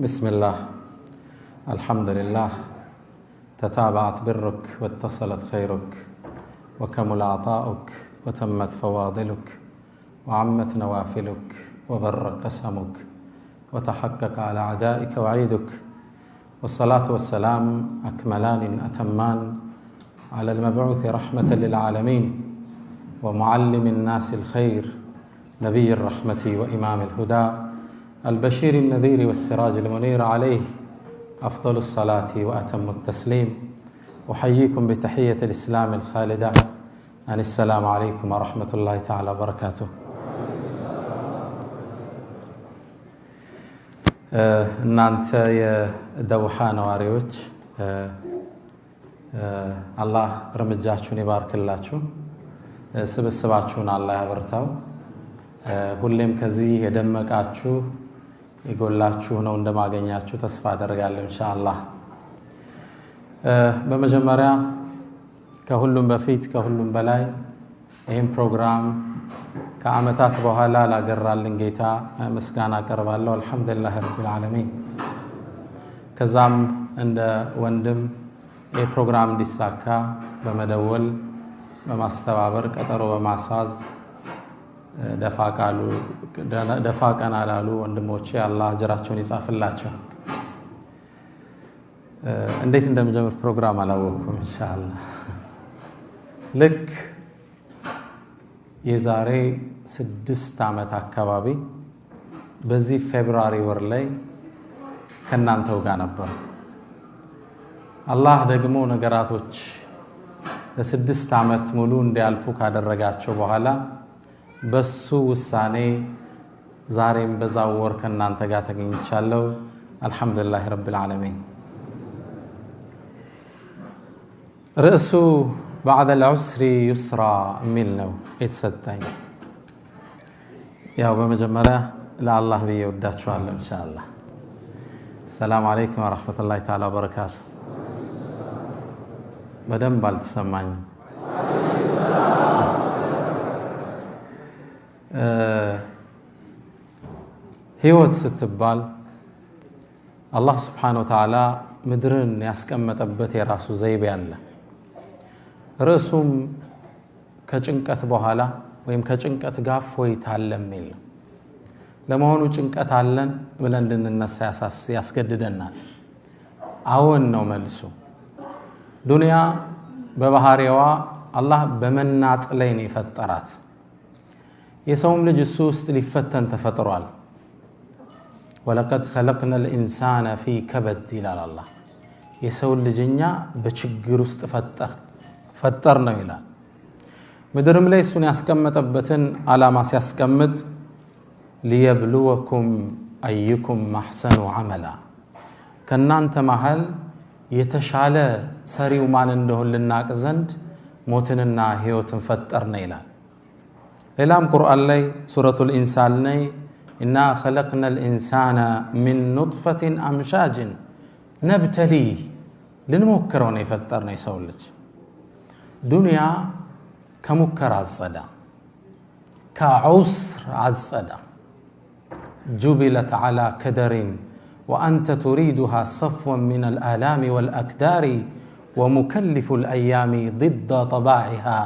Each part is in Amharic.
بسم الله الحمد لله تتابعت برك واتصلت خيرك وكمل عطاؤك وتمت فواضلك وعمت نوافلك وبر قسمك وتحقق على أعدائك وعيدك والصلاة والسلام أكملان أتمان على المبعوث رحمة للعالمين ومعلم الناس الخير نبي الرحمة وإمام الهدى البشير النذير والسراج المنير عليه أفضل الصلاة وأتم التسليم أحييكم بتحية الإسلام الخالدة أن السلام عليكم ورحمة الله تعالى وبركاته. እናንተ የደውሃ ነዋሪዎች አላህ እርምጃችሁን ይባርክላችሁ፣ ስብስባችሁን አላህ ያበርታው። ሁሌም ከዚህ የደመቃችሁ ይጎላችሁ ነው እንደማገኛችሁ ተስፋ አደርጋለሁ ኢንሻአላህ። በመጀመሪያ ከሁሉም በፊት ከሁሉም በላይ ይህን ፕሮግራም ከዓመታት በኋላ ላገራልን ጌታ ምስጋና አቀርባለሁ። አልহামዱሊላህ ረቢል ዓለሚን። ከዛም እንደ ወንድም የፕሮግራም እንዲሳካ በመደወል በማስተባበር ቀጠሮ በማሳዝ ደፋ ቀና ላሉ ወንድሞቼ አላህ አጅራቸውን ይጻፍላቸው። እንዴት እንደምጀምር ፕሮግራም አላወቅኩም ኢንሻአላህ። ልክ የዛሬ 6 ዓመት አካባቢ በዚህ ፌብሩዋሪ ወር ላይ ከናንተው ጋር ነበር። አላህ ደግሞ ነገራቶች ለ6 ዓመት ሙሉ እንዲያልፉ ካደረጋቸው በኋላ በሱ ውሳኔ ዛሬም በዛው ወር ከናንተ ጋር ተገኝቻለሁ። አልহামዱሊላህ ረቢል ዓለሚን። ርዕሱ بعد العسر يسرا የሚል ነው የተሰጠኝ። ያው በመጀመሪያ ለአላህ ብዬ ወዳችኋለሁ ኢንሻአላህ። ሰላም አለይኩም ወራህመቱላሂ ተዓላ ወበረካቱ። በደንብ አልተሰማኝም። ህይወት ስትባል አላህ Subhanahu Wa Ta'ala ምድርን ያስቀመጠበት የራሱ ዘይቤ አለ። ርዕሱም ከጭንቀት በኋላ ወይም ከጭንቀት ጋር ፎይታ አለ የሚል ነው። ለመሆኑ ጭንቀት አለን ብለን እንድንነሳ ያስገድደናል? አዎን ነው መልሱ። ዱንያ በባህሪዋ አላህ በመናጥ ላይ ነው የፈጠራት። የሰውም ልጅ እሱ ውስጥ ሊፈተን ተፈጥሯል። ወለቀድ خلقنا الانسان في كبد ይላል አላህ። የሰው ልጅኛ በችግር ውስጥ ፈጠር ነው ይላል። ምድርም ላይ እሱን ያስቀመጠበትን ዓላማ ሲያስቀምጥ ليبلوكم ايكم احسن عملا ከናንተ መሃል የተሻለ ሰሪው ማን እንደሆነ ልናቅ ዘንድ ሞትንና ህይወትን ፈጠር ነው ይላል። ሌላም ቁርአን ላይ ሱረቱል ኢንሳን ላይ إنا خلقنا الإنسان من نطفة أمشاج نبتليه لنمكر ونفطرنا يسولج. دنيا كمكر عزدا كعسر عزدا جبلت على كدر وأنت تريدها صفوا من الآلام والأكدار ومكلف الأيام ضد طباعها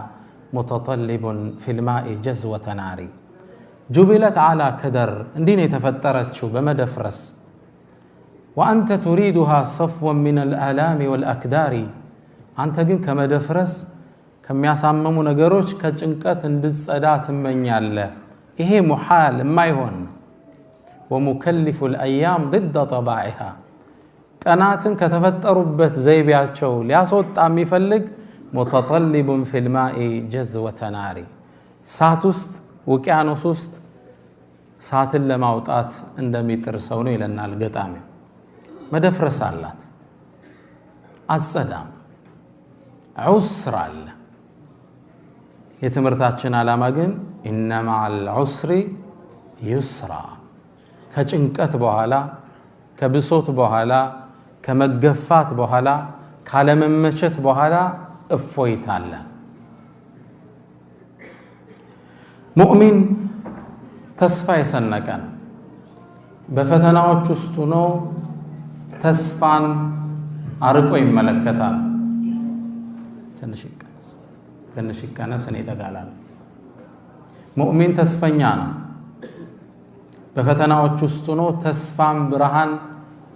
متطلب في الماء جزوة ناري. جبلت على كدر اندين يتفترتشو بمدفرس وأنت تريدها صفوا من الآلام والأكدار. أنت جن كمدفرس كم يسممو نجروش كجنكات اندز أدات من يالله إيه محال ما يهون. ومكلف الأيام ضد طباعها كاناتن كتفتروا بت زي بياتشو لياسوت عم يفلق متطلب في الماء جزوة ناري. ساتوست ውቅያኖስ ውስጥ ሳትን ለማውጣት እንደሚጥርሰው ነው ይለናል ገጣሚው። መደፍረስ አላት፣ አጸዳም ዑስር አለ። የትምህርታችን ዓላማ ግን ኢነማ አልዑስሪ ዩስራ፣ ከጭንቀት በኋላ ከብሶት በኋላ ከመገፋት በኋላ ካለመመቸት በኋላ እፎይታ አለ። ሙእሚን ተስፋ የሰነቀን በፈተናዎች ውስጥ ሆኖ ተስፋን አርቆ ይመለከታል። ትንሽ ይቀነስ እኔ ተጋላል። ሙእሚን ተስፈኛ ነው። በፈተናዎች ውስጥ ሆኖ ተስፋን ብርሃን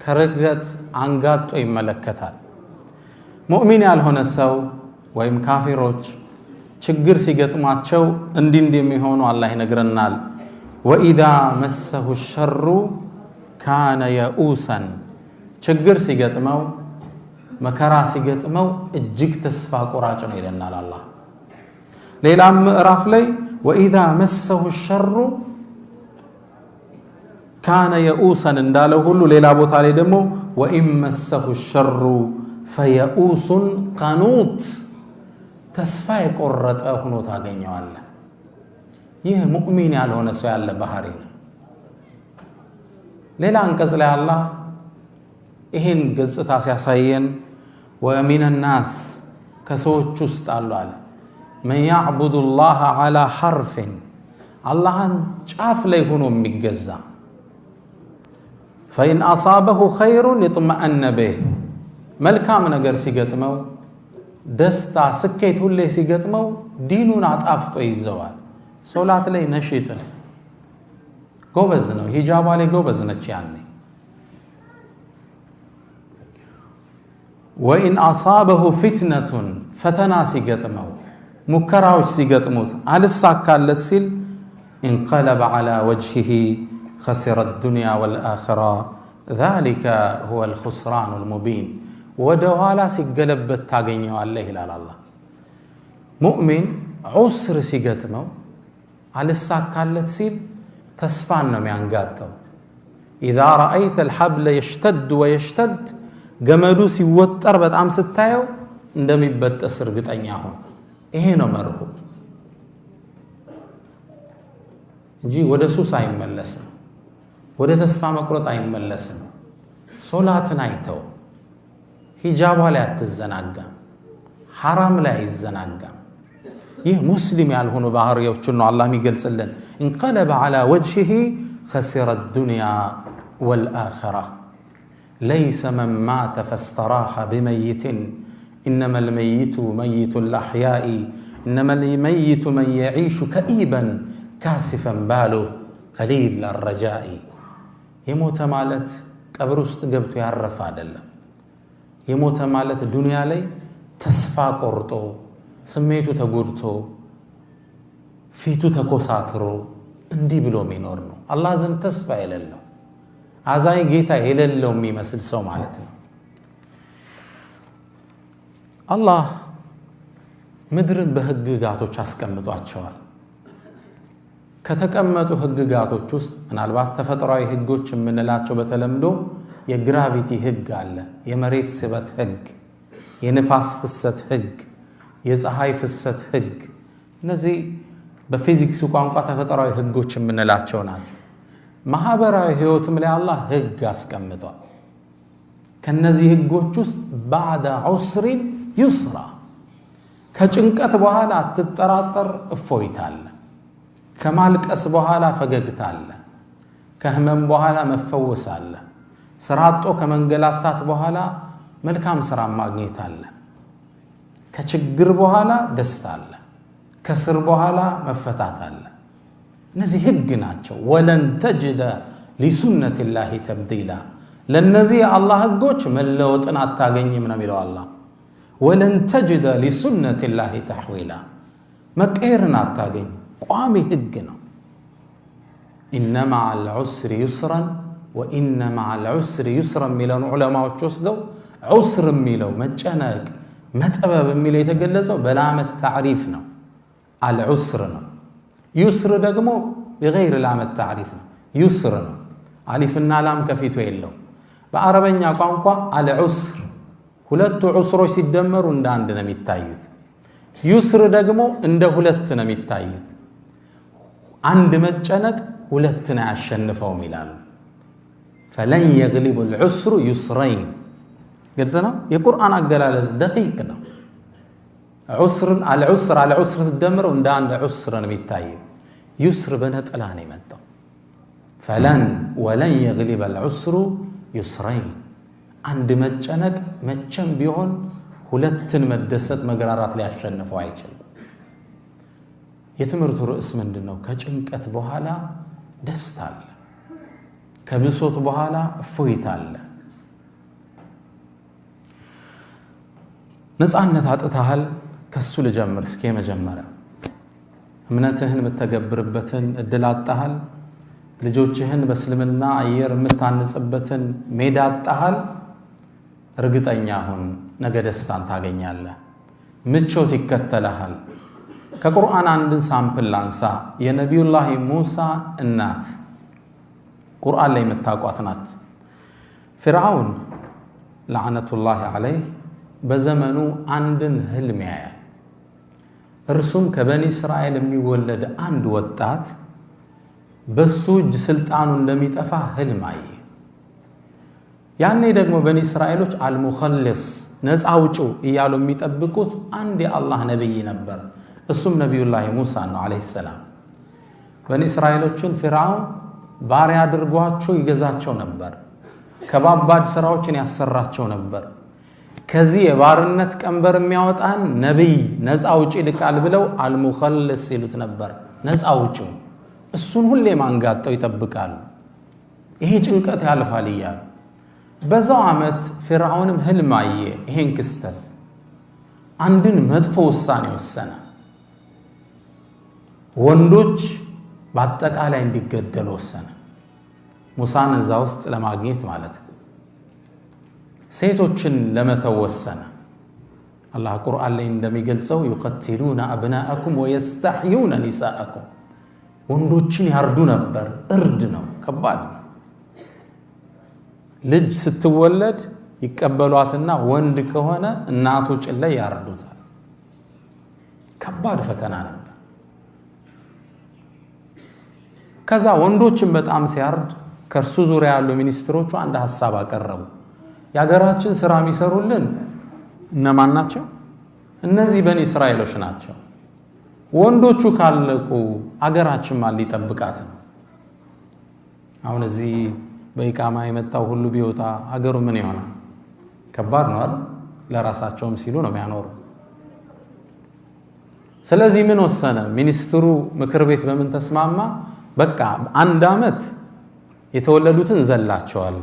ከርግት አንጋጦ ይመለከታል። ሙእሚን ያልሆነ ሰው ወይም ካፊሮች ችግር ሲገጥማቸው እንዲህ የሚሆኑ አላህ ይነግረናል። ወኢዛ መሰሁ الشر ካነ የኡሰን ችግር ሲገጥመው መከራ ሲገጥመው እጅግ ተስፋ ቆራጭ ነው ይለናል አላህ። ሌላም ምዕራፍ ላይ ወኢዛ መሰሁ الشر ካነ የኡሰን እንዳለው ሁሉ ሌላ ቦታ ላይ ደግሞ ወኢን መሰሁ الشر ፈየኡሱን ቀኑት ተስፋ የቆረጠ ሆኖ ታገኘዋለህ። ይህ ሙእሚን ያልሆነ ሰው ያለ ባህሪ ነው። ሌላ አንቀጽ ላይ አላህ ይህን ገጽታ ሲያሳየን ወሚን الناس ከሰዎች ውስጥ አሉ አለ መን يعبد الله على حرف አላህን ጫፍ ላይ ሆኖ የሚገዛ فإن أصابه خير يطمئن به መልካም ነገር ሲገጥመው ደስታ ስኬት ሁሌ ሲገጥመው ዲኑን አጣፍጦ ይዘዋል። ሶላት ላይ ነሽጥ ነው፣ ጎበዝ ነው፣ ሂጃባ ላይ ጎበዝ ነች። ያኔ ወኢን አሳበሁ ፊትነቱን ፈተና ሲገጥመው ሙከራዎች ሲገጥሙት አልሳካለት ሲል انقلب على وجهه خسر الدنيا والآخرة ذلك هو الخسران المبين ወደኋላ ሲገለበት ታገኘዋለህ ይላል አላህ። ሙእሚን ዑስር ሲገጥመው አልሳካለት ሲል ተስፋን ነው የሚያንጋጠው። إذا رأيت الحبل يشتد ويشتد ገመዱ ሲወጠር በጣም ስታየው እንደሚበጠስ እርግጠኛ ሁን። ይሄ ነው መርሁ እንጂ ወደ ሱስ አይመለስም፣ ወደ ተስፋ መቁረጥ አይመለስም። ሶላትን አይተው ሂጃባ ላይ አትዘናጋም፣ ሐራም ላይ አይዘናጋም። ይህ ሙስሊም ያልሆኑ ባህሪዎችን ነው አላህ የሚገልጽልን። انقلب على وجهه خسر الدنيا والآخرة ليس من مات فاستراح بميت إنما الميت ميت الأحياء إنما الميت من يعيش كئيبا كاسفا باله قليل الرجاء يموت مالت ቀብር ውስጥ ገብቶ ያረፈ አይደለም። የሞተ ማለት ዱንያ ላይ ተስፋ ቆርጦ ስሜቱ ተጎድቶ ፊቱ ተኮሳትሮ እንዲህ ብሎ የሚኖር ነው። አላህ ዘንድ ተስፋ የሌለው አዛኝ ጌታ የሌለው የሚመስል ሰው ማለት ነው። አላህ ምድርን በህግጋቶች አስቀምጧቸዋል። ከተቀመጡ ህግጋቶች ውስጥ ምናልባት ተፈጥሯዊ ህጎች የምንላቸው በተለምዶ የግራቪቲ ህግ አለ፣ የመሬት ስበት ህግ፣ የንፋስ ፍሰት ህግ፣ የፀሐይ ፍሰት ህግ። እነዚህ በፊዚክስ ቋንቋ ተፈጥሯዊ ህጎች የምንላቸው ናቸው። ማህበራዊ ህይወትም ላይ አላህ ህግ አስቀምጧል። ከነዚህ ህጎች ውስጥ بعد عسر يسرا ከጭንቀት በኋላ አትጠራጠር እፎይታ አለ፣ ከማልቀስ በኋላ ፈገግታ አለ፣ ከህመም በኋላ መፈወስ አለ፣ ስራ አጥቶ ከመንገላታት በኋላ መልካም ስራ ማግኘት አለ፣ ከችግር በኋላ ደስታ አለ፣ ከስር በኋላ መፈታት አለ። እነዚህ ህግ ናቸው። ወለን ተጅደ ሊሱነቲ ላሂ ተብዲላ ለነዚህ አላህ ህጎች መለወጥን አታገኝም ነው የሚለው አላህ። ወለን ተጅደ ሊሱነቲ ላሂ ተሕዊላ መቀየርን አታገኝ፣ ቋሚ ህግ ነው። ኢነ መዐል ዑስሪ ዩስረን ወኢነ መዐል ዑስሪ ዩስረን የሚለውን ዑለማዎች ወስደው ዑስር የሚለው መጨነቅ መጠበብ የሚለው የተገለጸው በላመት ታዕሪፍ ነው፣ አልዑስር ነው። ዩስር ደግሞ بغير ላም التعريف ነው፣ ዩስር ነው። አሊፍና ላም ከፊቱ የለው። በአረበኛ ቋንቋ አልዑስር ሁለቱ ዑስሮች ሲደመሩ እንደ አንድ ነው የሚታዩት። ዩስር ደግሞ እንደ ሁለት ነው የሚታዩት። አንድ መጨነቅ ሁለትን አያሸንፈውም ይላሉ። فلن يغلب العسر يسرين ግልጽ ነው። የቁርአን አገላለጽ ደቂቅ ነው። ዑስርን አልዑስር ሲደመሩ እንደ አንድ ዑስር ነው የሚታየው። ዩስር በነጠላ ነው የመጣው። فلن ولن يغلب العسر يسرين عند መጨነቅ መቼም ቢሆን ሁለትን መደሰት መግራራት ላይ ያሸንፈው አይችልም የትምርቱ ርዕስ ምንድነው ከጭንቀት በኋላ ደስታ አለ ከብሶት በኋላ እፎይታ አለ ነፃነት አጥተሃል ከሱ ልጀምር እስኪ መጀመሪያ እምነትህን መተገብርበትን እድል አጣሃል ልጆችህን በእስልምና አየር የምታንጽበትን ሜዳ አጣሃል እርግጠኛ ሁን ነገ ደስታን ታገኛለህ ምቾት ይከተልሃል ከቁርአን አንድን ሳምፕል ላንሳ የነብዩላህ ሙሳ እናት ቁርአን ላይ መታቋት ናት ፍርዓውን ለዓነቱላህ ዐለይህ በዘመኑ አንድን ህልም ያያል እርሱም ከበኒ እስራኤል የሚወለድ አንድ ወጣት በሱ እጅ ስልጣኑ እንደሚጠፋ ህልም አየ ያኔ ደግሞ በኒ እስራኤሎች አልሙኸልስ ነፃ አውጪ እያሉ የሚጠብቁት አንድ የአላህ ነብይ ነበር እሱም ነብዩላህ ሙሳ ነው አለይሂ ሰላም በኒ እስራኤሎችን ፍርዓውን ባሪያ አድርጓቸው ይገዛቸው ነበር ከባባድ ስራዎችን ያሰራቸው ነበር ከዚህ የባርነት ቀንበር የሚያወጣን ነብይ ነፃ አውጪ ልቃል ብለው አልሙኸልስ ይሉት ነበር ነፃ አውጪው እሱን ሁሌ ማንጋጠው ይጠብቃሉ ይሄ ጭንቀት ያልፋል ይያል በዛው አመት ፍርዓውንም ህልም አየ ይሄን ክስተት አንድን መጥፎ ውሳኔ ወሰነ ወንዶች በአጠቃላይ እንዲገደሉ ወሰነ ሙሳን እዛ ውስጥ ለማግኘት ማለት ሴቶችን ለመተው ወሰነ አላህ ቁርአን ላይ እንደሚገልጸው يقتلون أبناءكم ويستحيون نساءكم ወንዶችን ያርዱ ነበር እርድ ነው ከባድ ልጅ ስትወለድ ይቀበሏትና ወንድ ከሆነ እናቶች ላይ ያርዱታል ከባድ ፈተና ነበር ከዛ ወንዶችን በጣም ሲያርድ ከርሱ ዙሪያ ያሉ ሚኒስትሮቹ አንድ ሐሳብ አቀረቡ ያገራችን ስራ የሚሰሩልን እነማን ናቸው እነዚህ በኒ እስራኤሎች ናቸው ወንዶቹ ካለቁ አገራችን ማን ሊጠብቃት ነው አሁን እዚህ በኢቃማ የመጣው ሁሉ ቢወጣ አገሩ ምን ይሆናል ከባድ ነው አይደል ለራሳቸውም ሲሉ ነው የሚያኖሩ ስለዚህ ምን ወሰነ ሚኒስትሩ ምክር ቤት በምን ተስማማ በቃ አንድ አመት የተወለዱትን ዘላቸዋል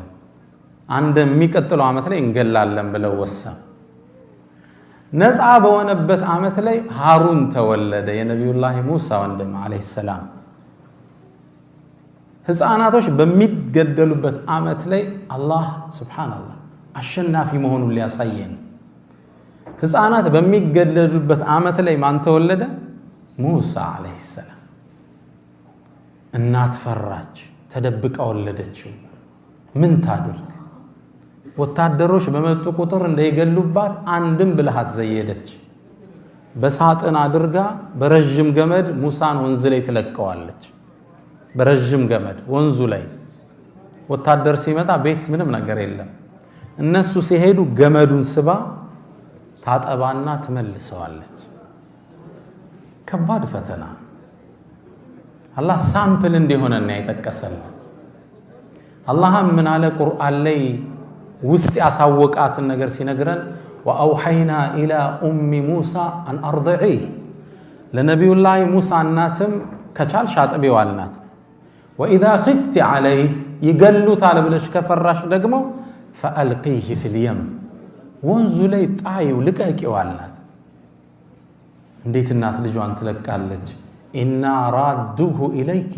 አንድ የሚቀጥለው አመት ላይ እንገላለን ብለው ወሰኑ ነፃ በሆነበት አመት ላይ ሃሩን ተወለደ የነብዩላህ ሙሳ ወንድም አለይሂ ሰላም ህፃናቶች በሚገደሉበት አመት ላይ አላህ ሱብሃንአላህ አሸናፊ መሆኑን ሊያሳየን ህፃናት በሚገደሉበት አመት ላይ ማን ተወለደ ሙሳ አለይሂ ሰላም እናት ፈራች ተደብቃ ወለደችው ምን ታድርግ ወታደሮች በመጡ ቁጥር እንደይገሉባት አንድም ብልሃት ዘየደች በሳጥን አድርጋ በረጅም ገመድ ሙሳን ወንዝ ላይ ትለቀዋለች በረጅም ገመድ ወንዙ ላይ ወታደር ሲመጣ ቤት ምንም ነገር የለም እነሱ ሲሄዱ ገመዱን ስባ ታጠባና ትመልሰዋለች ከባድ ፈተና አላህ ሳምፕል እንዲሆነና ይተከሰለ አላህ ምን አለ ቁርአን ላይ ውስጥ ያሳወቃትን ነገር ሲነግረን وأوحينا إلى أم موسى أن أرضعيه لنبي الله موسى እናትም ከቻልሽ አጥቢው አልናት وإذا خفت عليه ይገሉት አለ ብለሽ ከፈራሽ ደግሞ فألقيه في اليم ወንዙ ላይ ጣይው ልቀቂው አልናት እንዴት እናት ልጇን ትለቃለች إنا رادوه إليك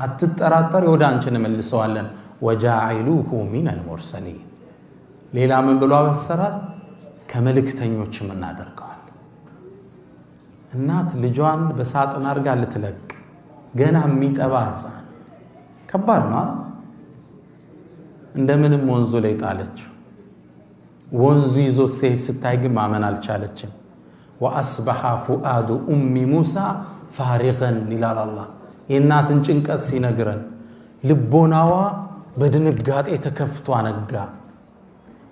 አትጠራጠሪ ወደ አንቺ እንመልሰዋለን وجاعلوه من المرسلين ሌላ ምን ብሎ አበሰራት ከመልእክተኞችም እናደርጋለን እናት ልጇን በሳጥን አርጋ ልትለቅ ገና የሚጠባ ሕፃን ከባድ ነው እንደምንም ወንዙ ላይ ጣለችው ወንዙ ይዞ ሲሄድ ስታይ ግን ማመን አልቻለችም وأصبح فؤاد أم موسى فارغا إلى الله የእናትን ጭንቀት ሲነግረን ልቦናዋ በድንጋጤ ተከፍቶ አነጋ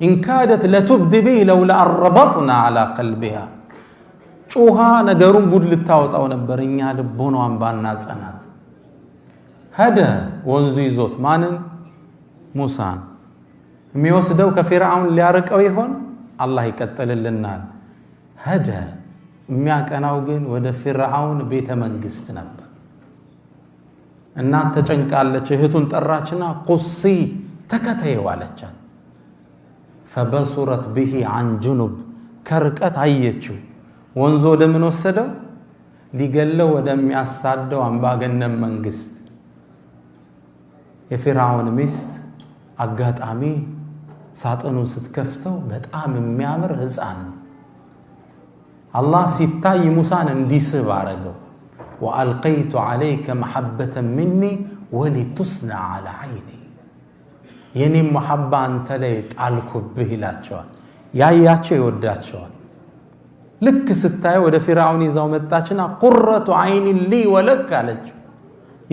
إن كادت لتبدي به لولا أربطنا على قلبها ጮሃ ነገሩን ጉድ ልታወጣው ነበር እኛ ልቦናዋን ባናጸናት ሄደ ወንዙ ይዞት ማንን ሙሳን የሚወስደው ከፊርዓውን ሊያርቀው ይሆን አላህ ይቀጥልልናል ሄደ የሚያቀናው ግን ወደ ፊርዓውን ቤተ መንግስት ነበር እናት ተጨንቃለች እህቱን ጠራችና ቁሲ ተከተየው አለቻት فبصرت به عن جنب ከርቀት አየችው ወንዞ ወደምን ወሰደው ሊገለው ወደሚያሳደው አምባገነን መንግስት የፊርዓውን ሚስት አጋጣሚ ሳጥኑን ስትከፍተው በጣም የሚያምር ህፃን አላህ ሲታይ ሙሳን እንዲስብ አረገው وألقيت عليك محبة مني ولتصنع على عيني የኔ መሐባ አንተ ላይ ጣልኩብህ ይላቸዋል ያያቸው ይወዳቸዋል ልክ ስታይ ወደ ፊርዓውን ይዛው መጣችና ቁረቱ አይን ሊ ወለክ አለች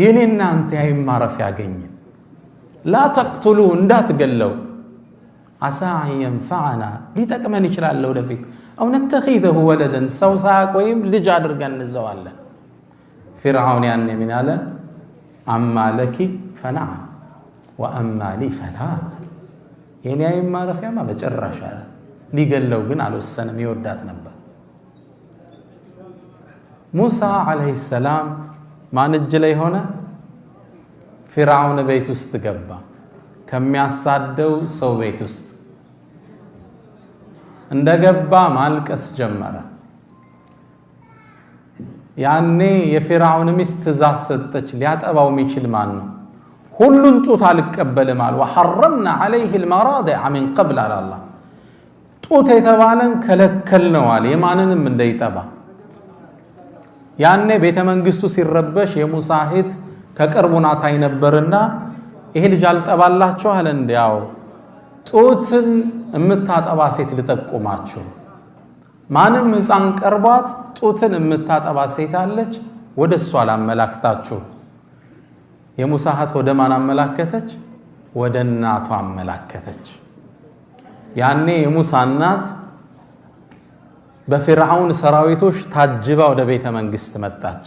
የኔና አንተ ያይማረፍ ያገኘ لا تقتلوا እንዳትገለው عسى أن ينفعنا ሊጠቅመን ይችላል ወደፊት أو نتخذه ولدا ሰው ሳያውቅ ወይም ልጅ አድርገን እንዘዋለን فرعون يعني من على أما لك فنعم وأما لي فلا يعني أي ما رفع ما بجرش على لي قال له قن على السنة يودات نبأ موسى عليه السلام ما نجلي هنا فرعون بيت استقبا كم يصدوا سو بيت است اندقبا مالك اسجمرا ያኔ የፊርዓውን ሚስት ትእዛዝ ሰጠች ሊያጠባው የሚችል ማን ነው ሁሉን ጡት አልቀበልም አለ وحرمنا عليه المراضع من قبل على الله ጡት የተባለን ከለከል ነው አለ የማንንም እንዳይጠባ ያኔ ቤተ መንግስቱ ሲረበሽ የሙሳ እህት ከቅርቡና ታይ ነበርና ይሄ ልጅ አልጠባላችሁ አለ እንዲያው ጡትን እምታጠባ ሴት ልጠቁማችሁ ማንም ህፃን ቀርቧት ጡትን እምታጠባ ሴት አለች ወደሷ አላመላክታችሁ የሙሳ እህት ወደ ማን አመላከተች ወደ እናቷ አመላከተች ያኔ የሙሳ እናት በፊርዓውን ሰራዊቶች ታጅባ ወደ ቤተ መንግስት መጣች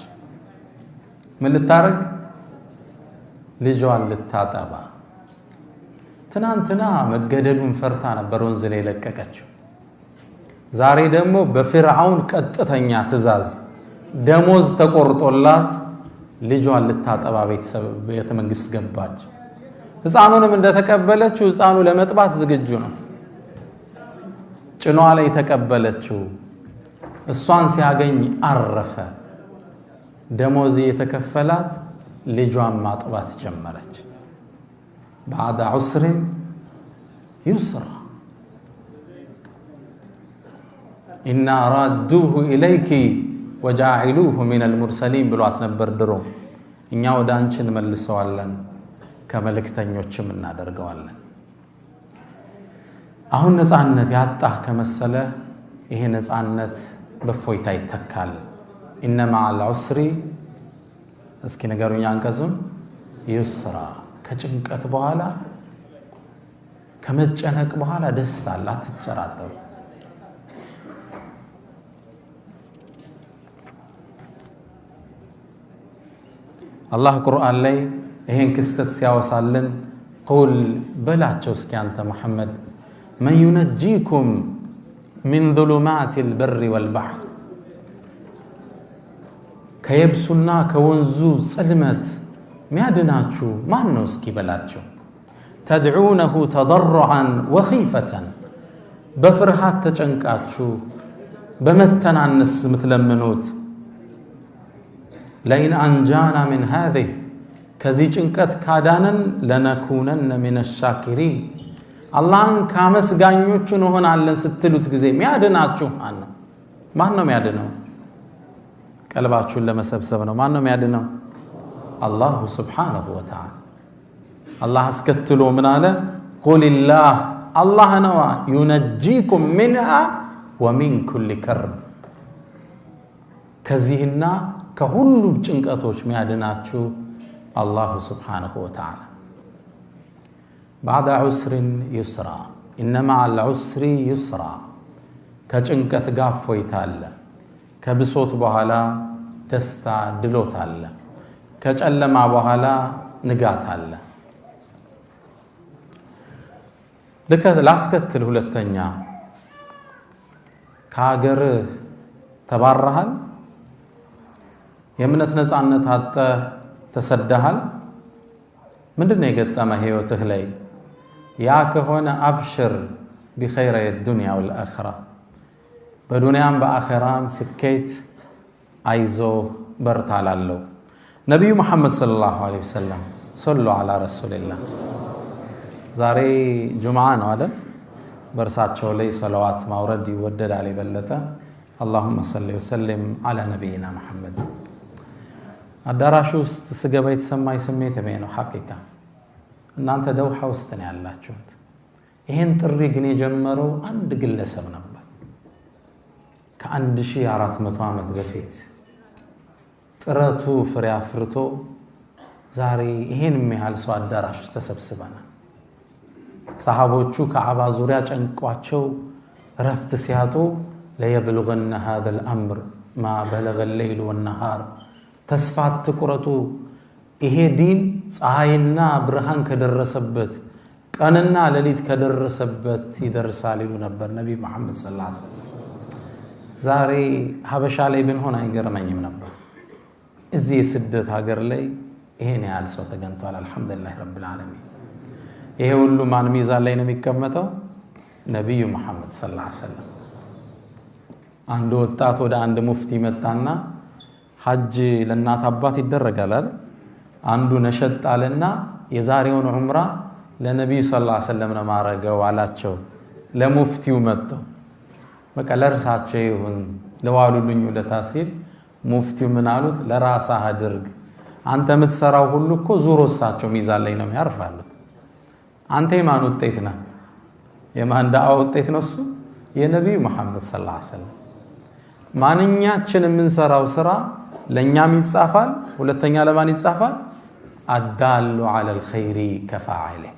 ምን ልታረግ ልጇን ልታጠባ ትናንትና መገደሉን ፈርታ ነበር ወንዝ ላይ ለቀቀችው ዛሬ ደግሞ በፊርዓውን ቀጥተኛ ትእዛዝ ደሞዝ ተቆርጦላት ልጇን ልታጠባ ቤተ መንግስት ገባች ህፃኑንም እንደተቀበለችው ህፃኑ ለመጥባት ዝግጁ ነው ጭኗ ላይ ተቀበለችው እሷን ሲያገኝ አረፈ ደሞዝ የተከፈላት ልጇን ማጥባት ጀመረች بعد عسر يسرا إنا رادوه إليك وجاعلوه من المرسلين ብሏት ነበር ድሮ እኛ ወደ አንቺ እንመልሰዋለን ከመልእክተኞችም እናደርገዋለን አሁን ነፃነት ያጣህ ከመሰለ ይሄ ነፃነት በፎይታ ይተካል إن مع العسر እስኪ ነገሩኛ አንቀጹን يسرا ከጭንቀት በኋላ ከመጨነቅ በኋላ ደስታ አለ አትጨራጠሩ الله قرآن لي إهن كستت سياوسالن قول بلاچو اسكي أنت محمد من ينجيكم من ظلمات البر والبحر كيبسنا كونزو سلمت ميادناچو ما نو اسكي بلاچو تدعونه تضرعا وخيفة بفرحات تچنقاچو بمتنانس متلمنوت لئن أنجانا من هذه كزي ጭንቀት ካዳነን لنكونن من الشاكرين አላህን ካመስጋኞቹ እንሆናለን ስትሉት ጊዜ የሚያድናችሁ ማን ነው የሚያድነው ቀልባችሁን ለመሰብሰብ ነው ማን ነው የሚያድነው አላህ Subhanahu Wa Ta'ala አላህ አስከትሎ ምን አለ قل الله الله ነው ينجيكم منها ومن كل كرب ከዚህና ከሁሉም ጭንቀቶች የሚያድናችሁ አላህ Subhanahu Wa Ta'ala بعد عسر يسرا إن مع العسر يسرا ከጭንቀት ጋር ፎይታ አለ ከብሶት በኋላ ደስታ ድሎት አለ ከጨለማ በኋላ ንጋት አለ ላስከትል ሁለተኛ ከሀገር ተባረሃል የእምነት ነፃነት አጣ ተሰደሃል ምንድነው የገጠመ ህይወትህ ላይ ያ ከሆነ አብሽር بخير الدنيا والآخرة በዱንያም በአኺራም ስኬት አይዞ በርታላለው ነብዩ መሐመድ ሰለላሁ ዐለይሂ ወሰለም ሰለሉ ዐላ ረሱልላህ ዛሬ ጁምዓ ነው አይደል በርሳቸው ላይ ሰላዋት ማውረድ ይወደዳል ይበለጠ اللهم صل وسلم على نبينا محمد አዳራሹ ውስጥ ስገባ የተሰማኝ ስሜት ነው ሐቂቃ እናንተ ደውሃ ውስጥ ነው ያላችሁት ይሄን ጥሪ ግን የጀመረው አንድ ግለሰብ ነበር ከ1400 ዓመት በፊት ጥረቱ ፍሬ አፍርቶ ዛሬ ይሄን የሚያህል ሰው አዳራሽ ተሰብስበናል ሰሃቦቹ ከዓባ ዙሪያ ጨንቋቸው ረፍት ሲያጡ ለየብልغن هذا الامر ما بلغ الليل والنهار ተስፋት ቁረጡ ይሄ ዲን ፀሐይና ብርሃን ከደረሰበት ቀንና ሌሊት ከደረሰበት ይደርሳል ይሉ ነበር ነብይ መሐመድ ሰለላሁ ዐለይሂ ወሰለም ዛሬ ሀበሻ ላይ ብንሆን አይገርመኝም ነበር እዚህ የስደት ሀገር ላይ ይሄን ያህል ሰው ተገንቷል አልহামዱሊላህ ረብል ዓለሚን ይሄ ሁሉ ማን ሚዛን ላይ ነው የሚቀመጠው ነብዩ መሐመድ ሰለላሁ ዐለይሂ ወሰለም አንድ ወጣት ወደ አንድ ሙፍቲ መጣና ሐጅ ለናት አባት ይደረጋል አይደል አንዱ ነሸጣልና የዛሬውን ዑምራ ለነብዩ ሰለላሁ ዐለይሂ ወሰለም ነው ማረገው አላቸው ለሙፍቲው መጥቶ በቃ ለርሳቸው ይሁን ለዋሉልኝ ለታሲል ሙፍቲው ምን አሉት ለራስህ አድርግ አንተ የምትሰራው ሁሉ እኮ ዙሮሳቸው ሚዛን ላይ ነው ያርፋሉት አንተ የማን ውጤት ነህ የማን ዳዓ ውጤት ነው እሱ የነብዩ መሐመድ ሰለላሁ ዐለይሂ ወሰለም ማንኛችን የምንሰራው ስራ ለኛም ይጻፋል ሁለተኛ ለማን ይጻፋል አዳሉ على الخير كفاعله